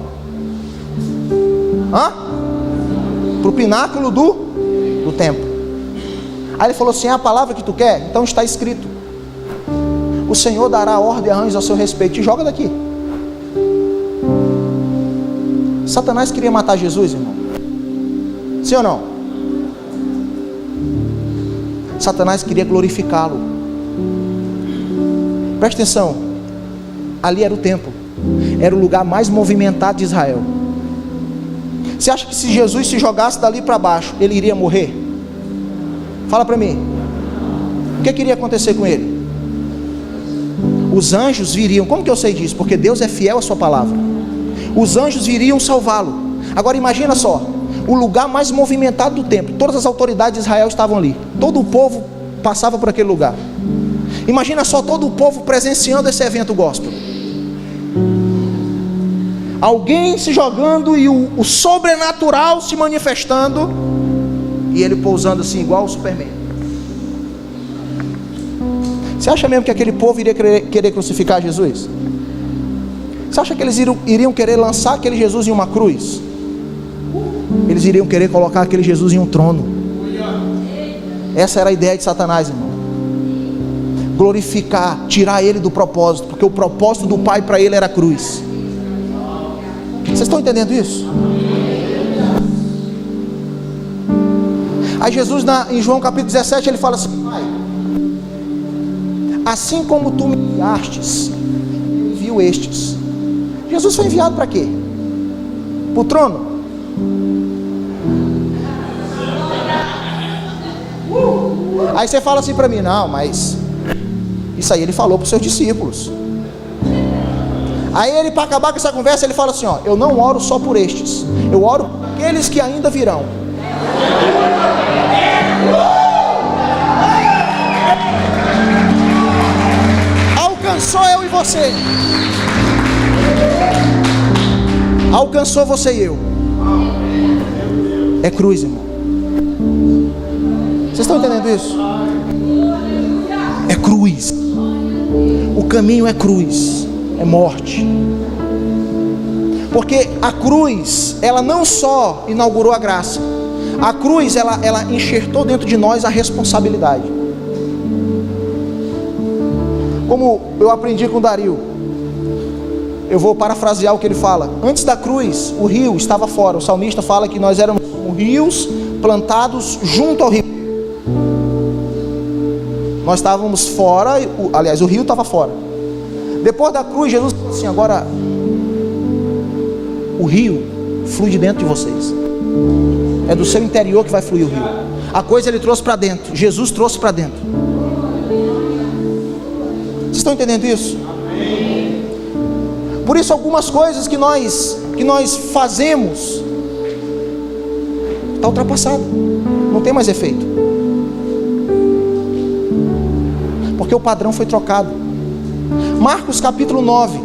Para o pináculo do templo. Aí ele falou assim: é a palavra que tu quer? Então está escrito: o Senhor dará ordem a anjos ao seu respeito. E joga daqui. Satanás queria matar Jesus, irmão. Sim ou não? Satanás queria glorificá-lo. Preste atenção. Ali era o templo. Era o lugar mais movimentado de Israel. Você acha que se Jesus se jogasse dali para baixo, ele iria morrer? Fala para mim. O que iria acontecer com ele? Os anjos viriam. Como que eu sei disso? Porque Deus é fiel à sua palavra. Os anjos viriam salvá-lo. Agora imagina só, o lugar mais movimentado do templo, todas as autoridades de Israel estavam ali, todo o povo passava por aquele lugar. Imagina só todo o povo presenciando esse evento gospel. Alguém se jogando e o sobrenatural se manifestando, e ele pousando assim igual o Superman. Você acha mesmo que aquele povo iria querer crucificar Jesus? Você acha que eles iriam querer lançar aquele Jesus em uma cruz? Eles iriam querer colocar aquele Jesus em um trono. Essa era a ideia de Satanás, irmão. Glorificar, tirar ele do propósito, porque o propósito do Pai para ele era a cruz. Vocês estão entendendo isso? Aí Jesus em João capítulo 17 ele fala assim: Pai, assim como tu me enviastes, envio estes. Jesus foi enviado para quê? Para o trono? Aí você fala assim para mim: não, mas isso aí ele falou para os seus discípulos. Aí ele, para acabar com essa conversa, ele fala assim: ó, eu não oro só por estes, eu oro por aqueles que ainda virão. Alcançou eu e você. Alcançou você e eu. É cruz, irmão. Vocês estão entendendo isso? É cruz. O caminho é cruz, é morte. Porque a cruz, ela não só inaugurou a graça, a cruz, ela enxertou dentro de nós a responsabilidade. Como eu aprendi com o Dario, eu vou parafrasear o que ele fala. Antes da cruz, o rio estava fora. O salmista fala que nós éramos rios plantados junto ao rio. Nós estávamos fora, aliás, o rio estava fora. Depois da cruz, Jesus falou assim: agora o rio flui de dentro de vocês. É do seu interior que vai fluir o rio. A coisa ele trouxe para dentro, Jesus trouxe para dentro. Vocês estão entendendo isso? Por isso algumas coisas que nós fazemos está ultrapassado, não tem mais efeito, porque o padrão foi trocado. Marcos capítulo 9,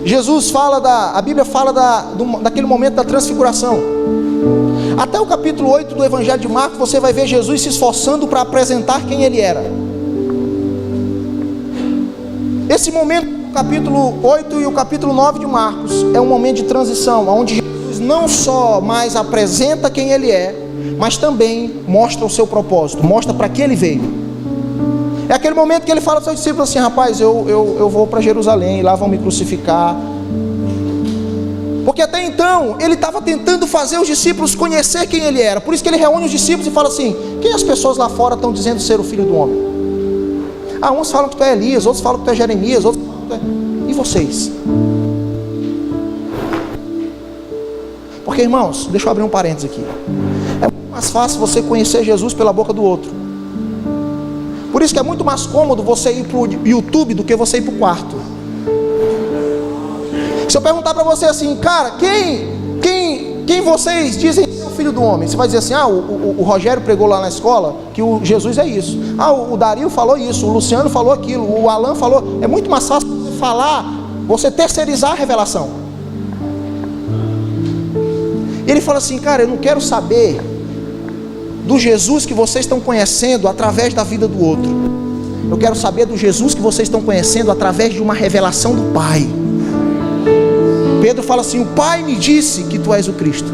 Jesus fala a Bíblia fala daquele momento da transfiguração. Até o capítulo 8 do Evangelho de Marcos, você vai ver Jesus se esforçando para apresentar quem ele era. Esse momento, o capítulo 8 e o capítulo 9 de Marcos, é um momento de transição, onde Jesus não só mais apresenta quem ele é, mas também mostra o seu propósito, mostra para que ele veio. É aquele momento que ele fala aos seus discípulos assim: rapaz, eu vou para Jerusalém, lá vão me crucificar. Porque até então, ele estava tentando fazer os discípulos conhecer quem ele era. Por isso que ele reúne os discípulos e fala assim: quem as pessoas lá fora estão dizendo ser o Filho do Homem? Ah, uns falam que tu é Elias, outros falam que tu é Jeremias, outros falam que tu é... E vocês? Porque, irmãos, deixa eu abrir um parênteses aqui. É muito mais fácil você conhecer Jesus pela boca do outro. Por isso que é muito mais cômodo você ir para o YouTube do que você ir para o quarto. Se eu perguntar para você assim: cara, quem vocês dizem ser o Filho do Homem? Você vai dizer assim: ah, o Rogério pregou lá na escola que o Jesus é isso. Ah, o Dario falou isso, o Luciano falou aquilo, o Alan falou. É muito mais fácil você falar, você terceirizar a revelação. E ele fala assim: cara, eu não quero saber do Jesus que vocês estão conhecendo através da vida do outro. Eu quero saber do Jesus que vocês estão conhecendo através de uma revelação do Pai. Pedro fala assim: o Pai me disse que tu és o Cristo.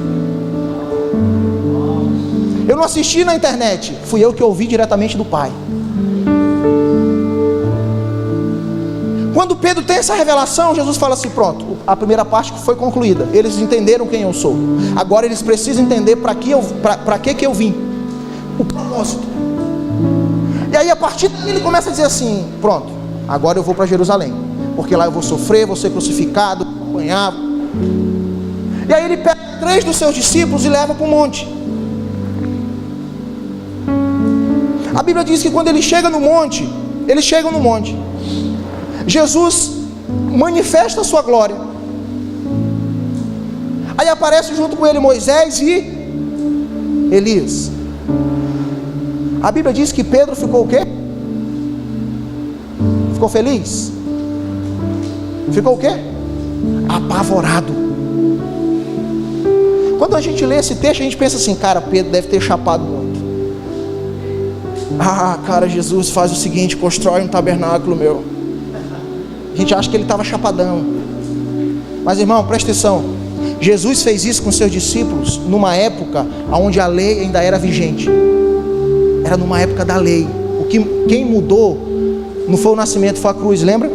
Eu não assisti na internet, fui eu que ouvi diretamente do Pai. Quando Pedro tem essa revelação, Jesus fala assim: pronto, a primeira parte foi concluída. Eles entenderam quem eu sou. Agora eles precisam entender para que eu vim, o propósito. E aí a partir daí ele começa a dizer assim: pronto, agora eu vou para Jerusalém, porque lá eu vou sofrer, vou ser crucificado, vou apanhar. E aí ele pega 3 dos seus discípulos e leva para o monte. A Bíblia diz que quando ele chega no monte, eles chegam no monte, Jesus manifesta a sua glória. Aí aparece junto com ele Moisés e Elias. A Bíblia diz que Pedro ficou o quê? Ficou feliz? Ficou o quê? Apavorado. Quando a gente lê esse texto, a gente pensa assim: cara, Pedro deve ter chapado muito. Ah, cara, Jesus faz o seguinte: constrói um tabernáculo meu. A gente acha que ele estava chapadão. Mas, irmão, presta atenção. Jesus fez isso com seus discípulos numa época onde a lei ainda era vigente. Era numa época da lei. Quem mudou não foi o nascimento, foi a cruz, lembra?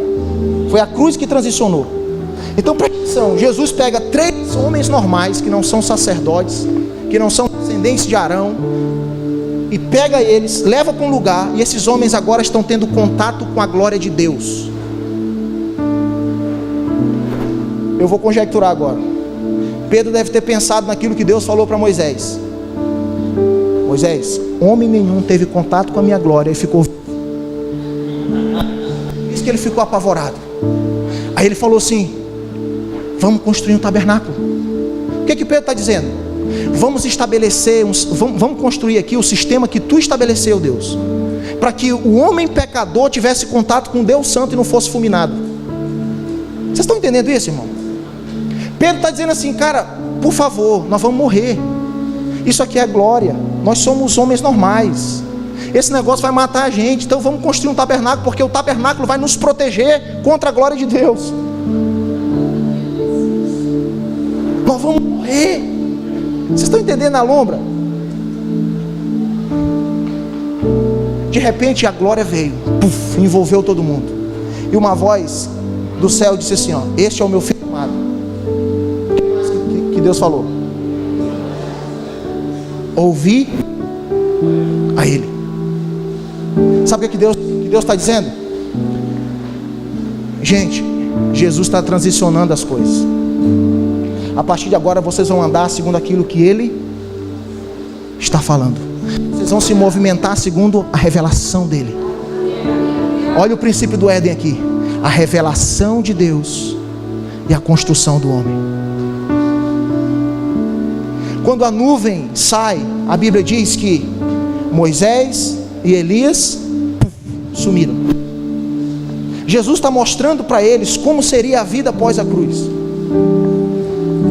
Foi a cruz que transicionou. Então presta atenção: Jesus pega 3 homens normais, que não são sacerdotes, que não são descendentes de Arão, e pega eles, leva para um lugar, e esses homens agora estão tendo contato com a glória de Deus. Eu vou conjecturar agora. Pedro deve ter pensado naquilo que Deus falou para Moisés: Moisés, homem nenhum teve contato com a minha glória e ficou. Isso que ele ficou apavorado. Aí ele falou assim: vamos construir um tabernáculo. O que Pedro está dizendo? Vamos estabelecer, vamos construir aqui o sistema que tu estabeleceu, Deus, para que o homem pecador tivesse contato com Deus Santo e não fosse fulminado. Vocês estão entendendo isso, irmão? Pedro está dizendo assim: cara, por favor, nós vamos morrer. Isso aqui é glória. Nós somos homens normais. Esse negócio vai matar a gente. Então vamos construir um tabernáculo, porque o tabernáculo vai nos proteger contra a glória de Deus. Nós vamos morrer. Vocês estão entendendo a lombra? De repente a glória veio, puf, envolveu todo mundo. E uma voz do céu disse assim: ó, este é o meu filho amado. Que Deus falou: ouvi a ele. Sabe o que Deus está dizendo? Gente, Jesus está transicionando as coisas. A partir de agora vocês vão andar segundo aquilo que Ele está falando. Vocês vão se movimentar segundo a revelação dEle. Olha o princípio do Éden aqui: a revelação de Deus e a construção do homem. Quando a nuvem sai, a Bíblia diz que Moisés e Elias sumiram. Jesus está mostrando para eles como seria a vida após a cruz.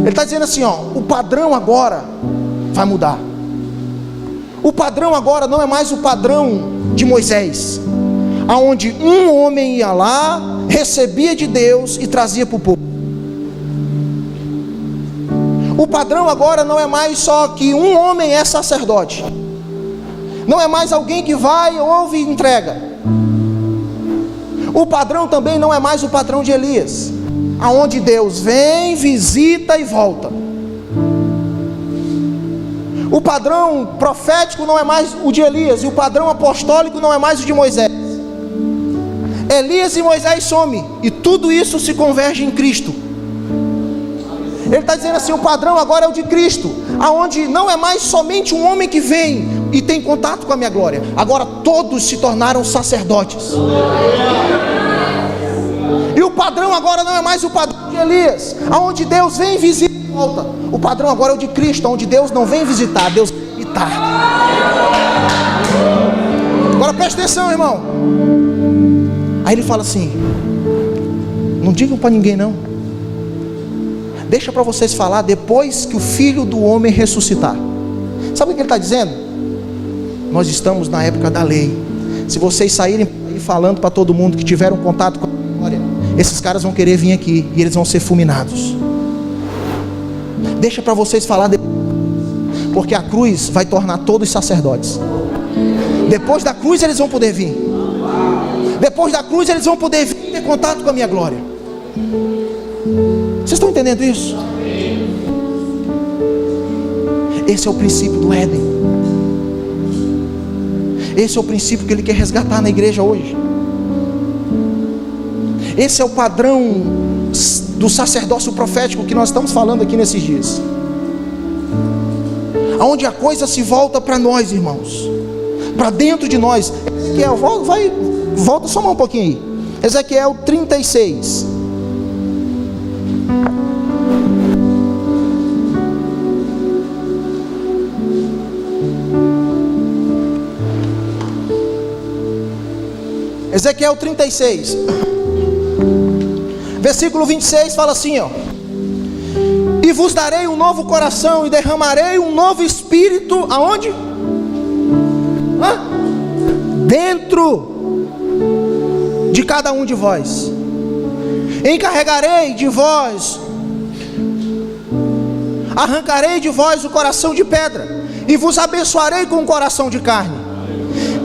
Ele está dizendo assim: ó, o padrão agora vai mudar. O padrão agora não é mais o padrão de Moisés, aonde um homem ia lá, recebia de Deus e trazia para o povo. O padrão agora não é mais só que um homem é sacerdote. Não é mais alguém que vai, ouve e entrega. O padrão também não é mais o padrão de Elias, aonde Deus vem, visita e volta. O padrão profético não é mais o de Elias, e o padrão apostólico não é mais o de Moisés. Elias e Moisés somem, e tudo isso se converge em Cristo. Ele está dizendo assim: o padrão agora é o de Cristo, aonde não é mais somente um homem que vem e tem contato com a minha glória. Agora todos se tornaram sacerdotes. E o padrão agora não é mais o padrão de Elias, aonde Deus vem, visita e volta. O padrão agora é o de Cristo, onde Deus não vem visitar, Deus vem habitar. Agora preste atenção, irmão. Aí ele fala assim: não digam para ninguém não. Deixa para vocês falar depois que o Filho do Homem ressuscitar. Sabe o que ele está dizendo? Nós estamos na época da lei. Se vocês saírem falando para todo mundo que tiveram contato com a glória, esses caras vão querer vir aqui e eles vão ser fulminados. Deixa para vocês falar depois, porque a cruz vai tornar todos sacerdotes. Depois da cruz eles vão poder vir. Depois da cruz eles vão poder vir ter contato com a minha glória. Vocês estão entendendo isso? Esse é o princípio do Éden. Esse é o princípio que Ele quer resgatar na igreja hoje. Esse é o padrão do sacerdócio profético que nós estamos falando aqui nesses dias, aonde a coisa se volta para nós, irmãos, para dentro de nós. Ezequiel, volta só um pouquinho aí. Ezequiel 36. Ezequiel 36, versículo 26 fala assim, ó: e vos darei um novo coração e derramarei um novo espírito, aonde? Dentro de cada um de vós. Encarregarei de vós, arrancarei de vós o coração de pedra e vos abençoarei com o coração de carne.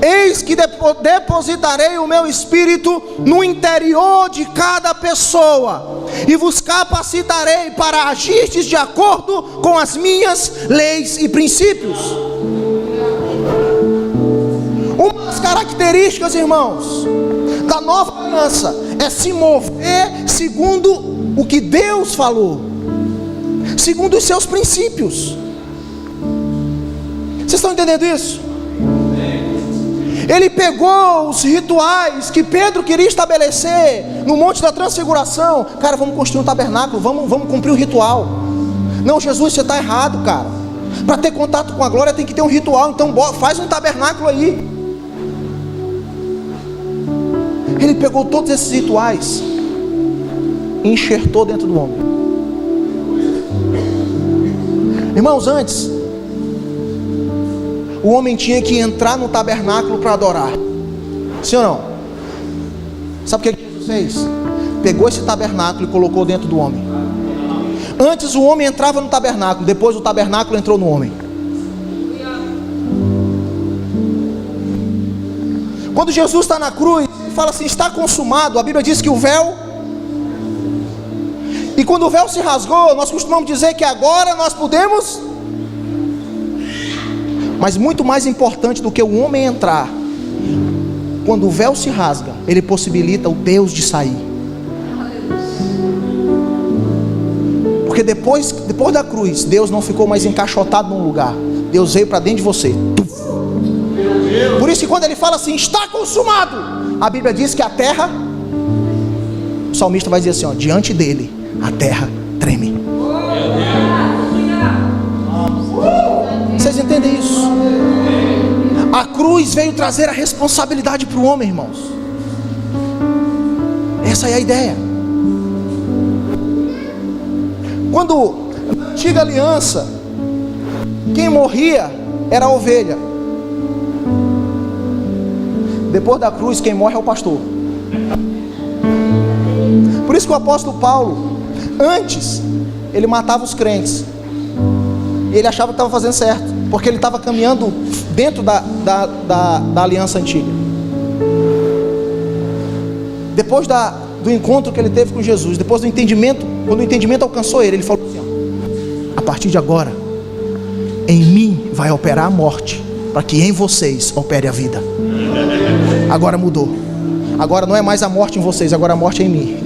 Eis que depositarei o meu espírito no interior de cada pessoa e vos capacitarei para agirdes de acordo com as minhas leis e princípios. Uma das características, irmãos, da nova aliança é se mover segundo o que Deus falou, segundo os seus princípios. Vocês estão entendendo isso? Ele pegou os rituais que Pedro queria estabelecer no Monte da Transfiguração. Cara, vamos construir um tabernáculo, vamos cumprir o ritual. Não, Jesus, você está errado, cara. Para ter contato com a glória tem que ter um ritual. Então faz um tabernáculo aí. Ele pegou todos esses rituais e enxertou dentro do homem. Irmãos, antes o homem tinha que entrar no tabernáculo para adorar. Sim ou não? Sabe o que Jesus fez? Pegou esse tabernáculo e colocou dentro do homem. Antes o homem entrava no tabernáculo, depois o tabernáculo entrou no homem. Quando Jesus está na cruz, ele fala assim: está consumado. A Bíblia diz que o véu, e quando o véu se rasgou, nós costumamos dizer que agora nós podemos. Mas muito mais importante do que o homem entrar, quando o véu se rasga, ele possibilita o Deus de sair. Porque depois da cruz, Deus não ficou mais encaixotado num lugar. Deus veio para dentro de você. Por isso que quando ele fala assim, está consumado, a Bíblia diz que a terra, o salmista vai dizer assim, ó, diante dele, a terra treme. Vocês entendem isso? A cruz veio trazer a responsabilidade para o homem, irmãos. Essa é a ideia. Quando na antiga aliança, quem morria era a ovelha. Depois da cruz, quem morre é o pastor. Por isso que o apóstolo Paulo, antes, ele matava os crentes. E ele achava que estava fazendo certo, porque ele estava caminhando dentro da aliança antiga. Depois do encontro que ele teve com Jesus, depois do entendimento, quando o entendimento alcançou ele falou assim, ó, a partir de agora, em mim vai operar a morte, para que em vocês opere a vida. Agora mudou. Agora não é mais a morte em vocês, agora a morte é em mim.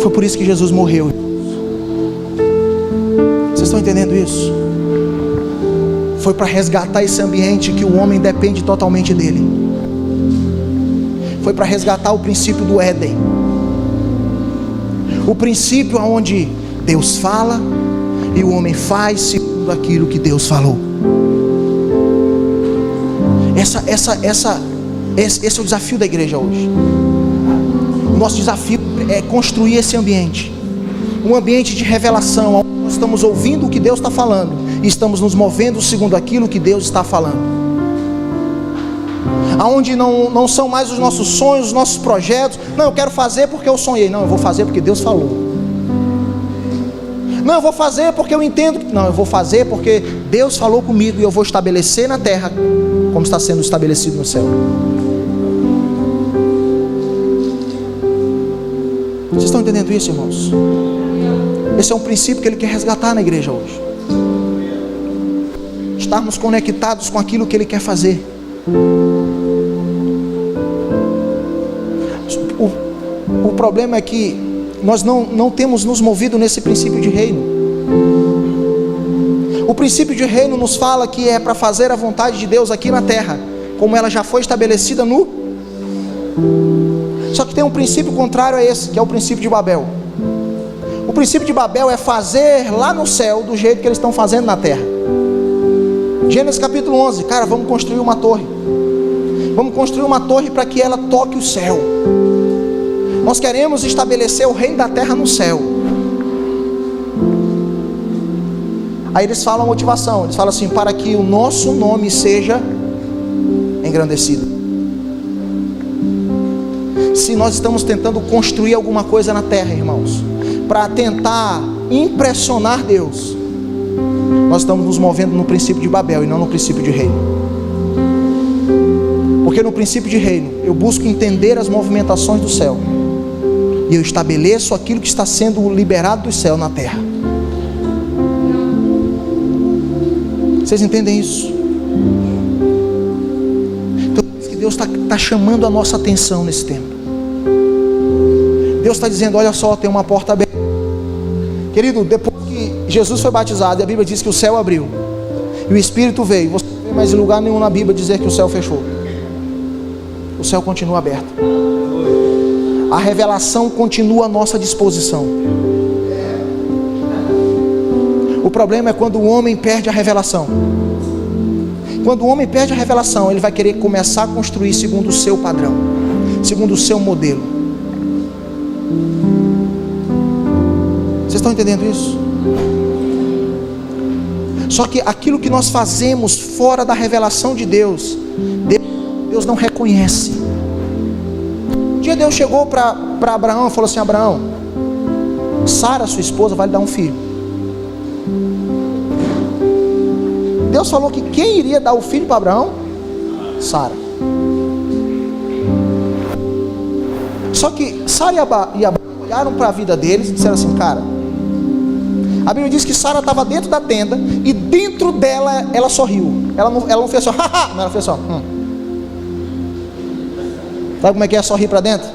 Foi por isso que Jesus morreu. Vocês estão entendendo isso? Foi para resgatar esse ambiente que o homem depende totalmente dele. Foi para resgatar o princípio do Éden. O princípio onde Deus fala e o homem faz segundo aquilo que Deus falou. Esse é o desafio da igreja hoje. O nosso desafio é construir esse ambiente. Um ambiente de revelação, onde nós estamos ouvindo o que Deus está falando e estamos nos movendo segundo aquilo que Deus está falando. Aonde não são mais os nossos sonhos, os nossos projetos. Não, eu quero fazer porque eu sonhei. Não, eu vou fazer porque Deus falou. Não, eu vou fazer porque eu entendo. Não, eu vou fazer porque Deus falou comigo e eu vou estabelecer na terra como está sendo estabelecido no céu. Vocês estão entendendo isso, irmãos? Esse é um princípio que Ele quer resgatar na igreja hoje. Estarmos conectados com aquilo que Ele quer fazer. O problema é que nós não temos nos movido nesse princípio de reino. O princípio de reino nos fala que é para fazer a vontade de Deus aqui na terra, como ela já foi estabelecida no... Só que tem um princípio contrário a esse, que é o princípio de Babel. O princípio de Babel é fazer lá no céu do jeito que eles estão fazendo na terra. Gênesis capítulo 11, cara, vamos construir uma torre. Vamos construir uma torre para que ela toque o céu. Nós queremos estabelecer o reino da terra no céu. Aí eles falam a motivação, eles falam assim, para que o nosso nome seja engrandecido. Se nós estamos tentando construir alguma coisa na terra, irmãos, para tentar impressionar Deus, nós estamos nos movendo no princípio de Babel e não no princípio de reino. Porque no princípio de reino, eu busco entender as movimentações do céu e eu estabeleço aquilo que está sendo liberado do céu na terra. Vocês entendem isso? Então, que Deus está chamando a nossa atenção nesse tempo. Deus está dizendo, olha só, tem uma porta aberta. Querido, depois que Jesus foi batizado, e a Bíblia diz que o céu abriu, e o Espírito veio. Você não vê mais em lugar nenhum na Bíblia dizer que o céu fechou. O céu continua aberto. A revelação continua à nossa disposição. O problema é quando o homem perde a revelação. Quando o homem perde a revelação, ele vai querer começar a construir segundo o seu padrão, segundo o seu modelo. Vocês estão entendendo isso? Só que aquilo que nós fazemos fora da revelação de Deus, Deus não reconhece. Um dia Deus chegou para Abraão e falou assim: Abraão, Sara, sua esposa, vai lhe dar um filho. Deus falou que quem iria dar o filho para Abraão? Sara. Só que Sara e Abraão olharam para a vida deles e disseram assim: cara, a Bíblia diz que Sara estava dentro da tenda e dentro dela ela sorriu. Ela não fez só haha, não, ela fez só Sabe como é que é sorrir para dentro?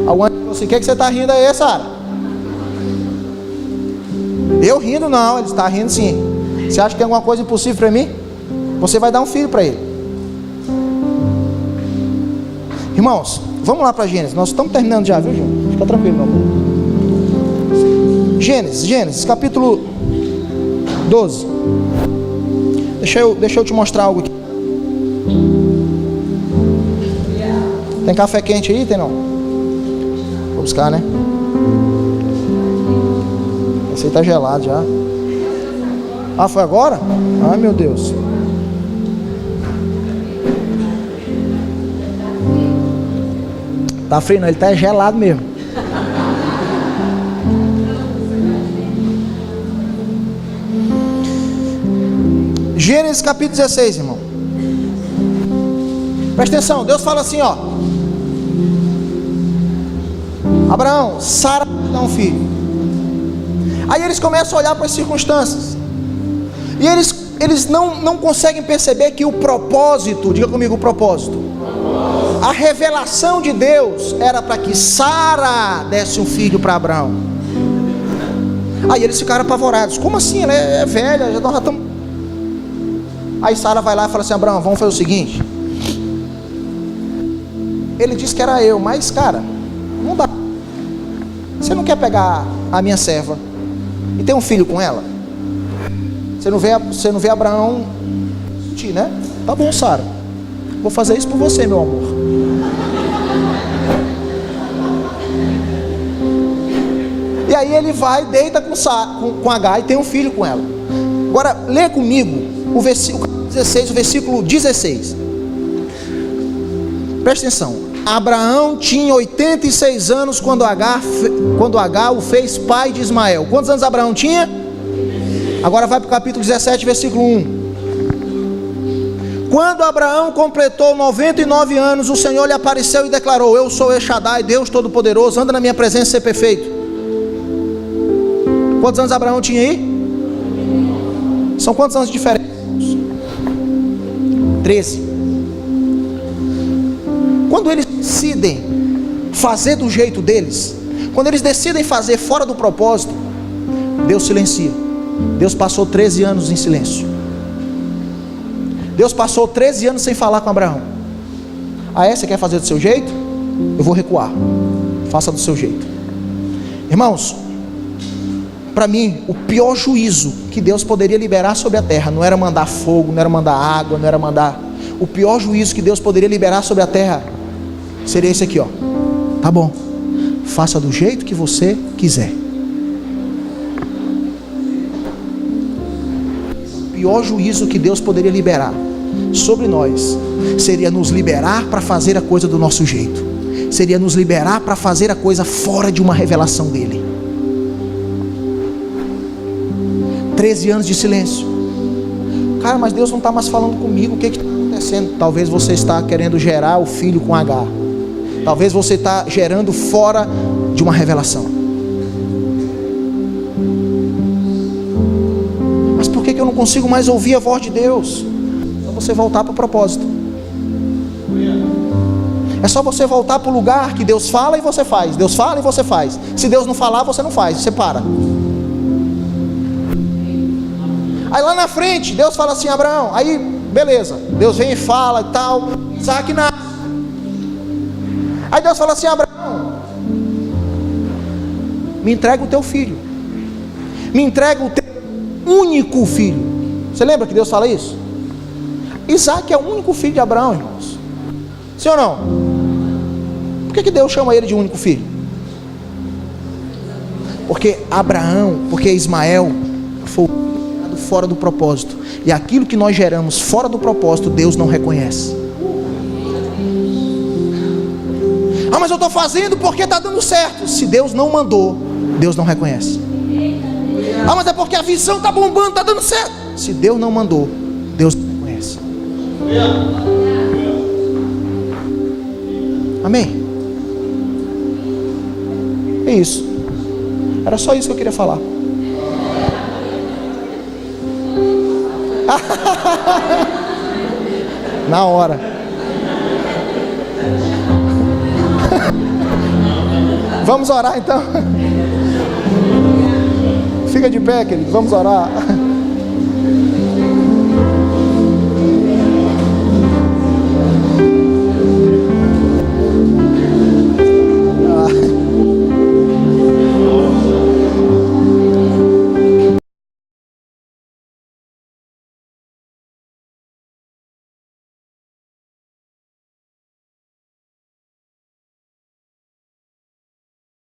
Alguém falou assim: o que você está rindo aí, Sara? Eu rindo não, ele está rindo sim. Você acha que tem alguma coisa impossível para mim? Você vai dar um filho para ele. Irmãos, vamos lá para Gênesis. Nós estamos terminando já, viu, João? Fica tranquilo, meu amor. Gênesis, capítulo 12. Deixa eu te mostrar algo aqui. Tem café quente aí? Tem não? Vou buscar, né? Esse aí tá gelado já. Ah, foi agora? Ai, meu Deus. Tá frio não, ele tá gelado mesmo. Gênesis capítulo 16, irmão. Presta atenção, Deus fala assim, ó: Abraão, Sara dá um filho. Aí eles começam a olhar para as circunstâncias. E eles não conseguem perceber que o propósito, diga comigo o propósito. A revelação de Deus era para que Sara desse um filho para Abraão. Aí eles ficaram apavorados. Como assim? Ela é velha, já estamos... Aí Sara vai lá e fala assim: Abraão, vamos fazer o seguinte. Ele disse que era eu, mas cara, não dá. Você não quer pegar a minha serva e ter um filho com ela? Você não vê Abraão, né? Tá bom, Sara, vou fazer isso por você, meu amor. E aí ele vai, deita com Agar e tem um filho com ela. Agora, lê comigo o versículo 16, o versículo 16. Presta atenção. Abraão tinha 86 anos quando Agar o fez pai de Ismael. Quantos anos Abraão tinha? Agora vai para o capítulo 17, versículo 1. Quando Abraão completou 99 anos, o Senhor lhe apareceu e declarou: eu sou El Shaddai, Deus Todo-Poderoso, anda na minha presença e ser perfeito. Quantos anos Abraão tinha aí? São quantos anos de diferença? 13. Quando eles decidem fazer do jeito deles, quando eles decidem fazer fora do propósito, Deus silencia. Deus passou 13 anos em silêncio. Deus passou 13 anos sem falar com Abraão. Ah, você quer fazer do seu jeito? Eu vou recuar. Faça do seu jeito. Irmãos, para mim, o pior juízo que Deus poderia liberar sobre a terra não era mandar fogo, não era mandar água, não era mandar... O pior juízo que Deus poderia liberar sobre a terra seria esse aqui, ó. Tá bom, faça do jeito que você quiser. O pior juízo que Deus poderia liberar sobre nós seria nos liberar para fazer a coisa do nosso jeito. Seria nos liberar para fazer a coisa fora de uma revelação dele. 13 anos de silêncio. Cara, mas Deus não está mais falando comigo. O que está acontecendo? Talvez você está querendo gerar o filho com Agar. Talvez você está gerando fora de uma revelação. Mas por que eu não consigo mais ouvir a voz de Deus? É só você voltar para o propósito. É só você voltar para o lugar que Deus fala e você faz. Deus fala e você faz. Se Deus não falar, você não faz, você para. Aí lá na frente, Deus fala assim: Abraão, aí beleza, Deus vem e fala e tal, Isaac nasce. Aí Deus fala assim: Abraão, me entrega o teu filho, me entrega o teu único filho. Você lembra que Deus fala isso? Isaac é o único filho de Abraão, irmãos. Sim ou não? Por que Deus chama ele de único filho? Porque Ismael foi fora do propósito, e aquilo que nós geramos fora do propósito, Deus não reconhece. Ah, mas eu estou fazendo porque está dando certo. Se Deus não mandou, Deus não reconhece. Ah, mas é porque a visão está bombando, está dando certo. Se Deus não mandou, Deus não reconhece. Amém? É isso. Era só isso que eu queria falar. Na hora. Vamos orar então. Fica de pé, querido. Vamos orar.